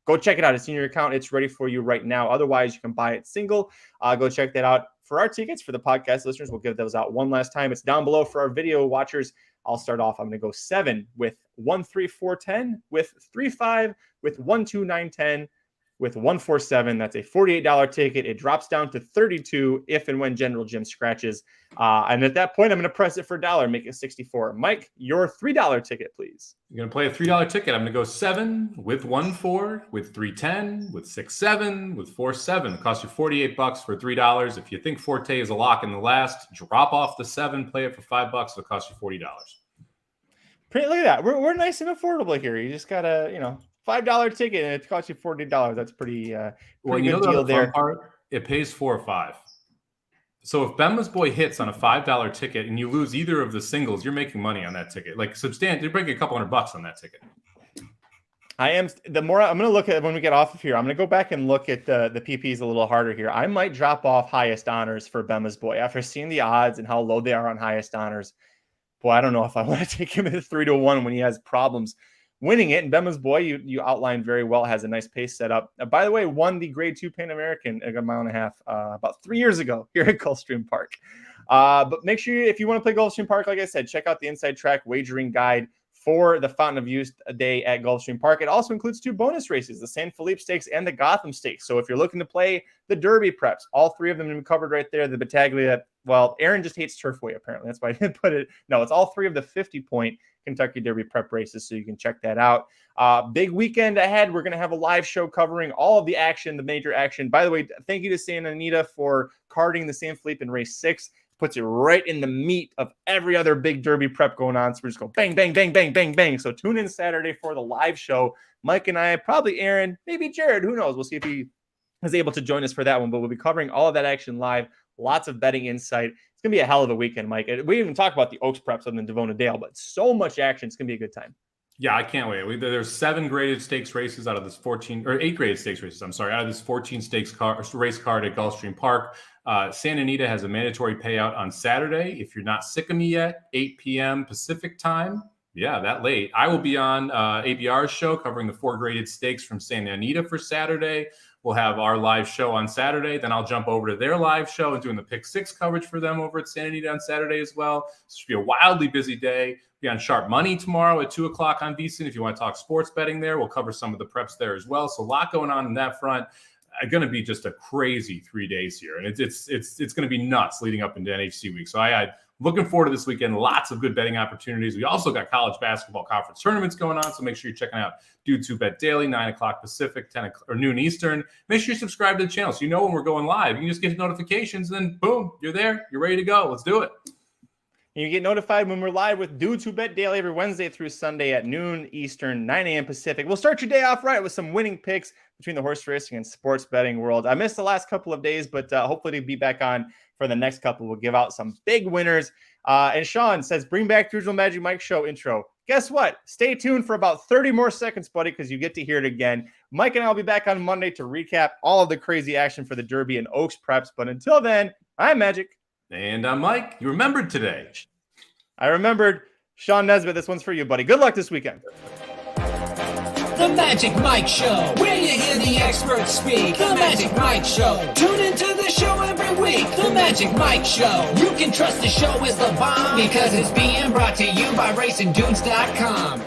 go check it out. It's in your account. It's ready for you right now. Otherwise, you can buy it single. Go check that out. For our tickets, for the podcast listeners, we'll give those out one last time. It's down below for our video watchers. I'll start off. I'm going to go 7 with 1-3-4-10, with 3-5, with 1-2-9-10, with 1-4-7. That's a $48 ticket. It drops down to $32 if and when General Jim scratches. And at that point, I'm going to press it for $1, make it $64. Mike, your $3 ticket, please. You're going to play a $3 ticket. I'm going to go 7 with 1-4, with 3-10, with 6-7, with 4-7. It costs you $48 for $3. If you think Forte is a lock in the last, drop off the 7, play it for $5. It'll cost you $40. Look at that. We're nice and affordable here. You just got to, $5 ticket and it costs you $40. That's pretty well, good deal there. Part, it pays 4 or 5. So if Bema's Boy hits on a $5 ticket and you lose either of the singles, you're making money on that ticket. Like you're breaking a couple $100 on that ticket. I'm going to look at when we get off of here. I'm going to go back and look at the PPs a little harder here. I might drop off highest honors for Bema's Boy after seeing the odds and how low they are on highest honors. Boy, I don't know if I want to take him at 3-1 when he has problems winning it. And Bema's Boy, you outlined very well, has a nice pace set up. By the way, won the Grade 2 Pan American a mile and a half about 3 years ago here at Gulfstream Park. But make sure if you want to play Gulfstream Park, like I said, check out the Inside Track Wagering Guide for the Fountain of Youth Day at Gulfstream Park. It also includes 2 bonus races, the San Felipe Stakes and the Gotham Stakes. So if you're looking to play the Derby preps, all 3 of them have been covered right there. The Battaglia, well, Aaron just hates Turfway, apparently. That's why I didn't put it. No, it's all 3 of the 50-point Kentucky Derby prep races, so you can check that out. Big weekend ahead. We're going to have a live show covering all of the action, the major action. By the way, thank you to Santa Anita for carding the San Felipe in race 6. Puts it right in the meat of every other big Derby prep going on. So we're just going bang, bang, bang, bang, bang, bang. So tune in Saturday for the live show. Mike and I, probably Aaron, maybe Jared, who knows? We'll see if he is able to join us for that one, but we'll be covering all of that action live. Lots of betting insight. It's going to be a hell of a weekend, Mike. We didn't even talk about the Oaks preps other than Davona Dale, but so much action. It's going to be a good time. Yeah, I can't wait. There's 7 graded stakes races out of this 14, or 8 graded stakes races, out of this 14 stakes race card at Gulfstream Park. Santa Anita has a mandatory payout on Saturday. If you're not sick of me yet, 8 p.m. Pacific time. Yeah, that late. I will be on ABR's show covering the 4 graded stakes from Santa Anita for Saturday. We'll have our live show on Saturday. Then I'll jump over to their live show and doing the Pick 6 coverage for them over at Santa Anita on Saturday as well. This should be a wildly busy day. Be on Sharp Money tomorrow at 2 o'clock on VSiN. If you want to talk sports betting there, we'll cover some of the preps there as well. So a lot going on that front. Going to be just a crazy 3 days here. And it's going to be nuts leading up into NHC week. So I'm looking forward to this weekend. Lots of good betting opportunities. We also got college basketball conference tournaments going on. So make sure you're checking out Dudes Who Bet Daily, 9 o'clock Pacific, 10 o'clock, or noon Eastern. Make sure you subscribe to the channel so you know when we're going live. You can just get notifications and then boom, you're there. You're ready to go. Let's do it. You get notified when we're live with Dudes Who Bet Daily every Wednesday through Sunday at noon Eastern, 9 a.m. Pacific. We'll start your day off right with some winning picks between the horse racing and sports betting world. I missed the last couple of days, but hopefully to be back on for the next couple. We'll give out some big winners. And Sean says, bring back the original Magic Mike Show intro. Guess what? Stay tuned for about 30 more seconds, buddy, because you get to hear it again. Mike and I will be back on Monday to recap all of the crazy action for the Derby and Oaks preps. But until then, I'm Magic. And I'm Mike. You remembered today. I remembered. Sean Nesbitt, this one's for you, buddy. Good luck this weekend. The Magic Mike Show, where you hear the experts speak. The Magic Mike Show. Tune into the show every week. The Magic Mike Show. You can trust the show is the bomb because it's being brought to you by RacingDudes.com.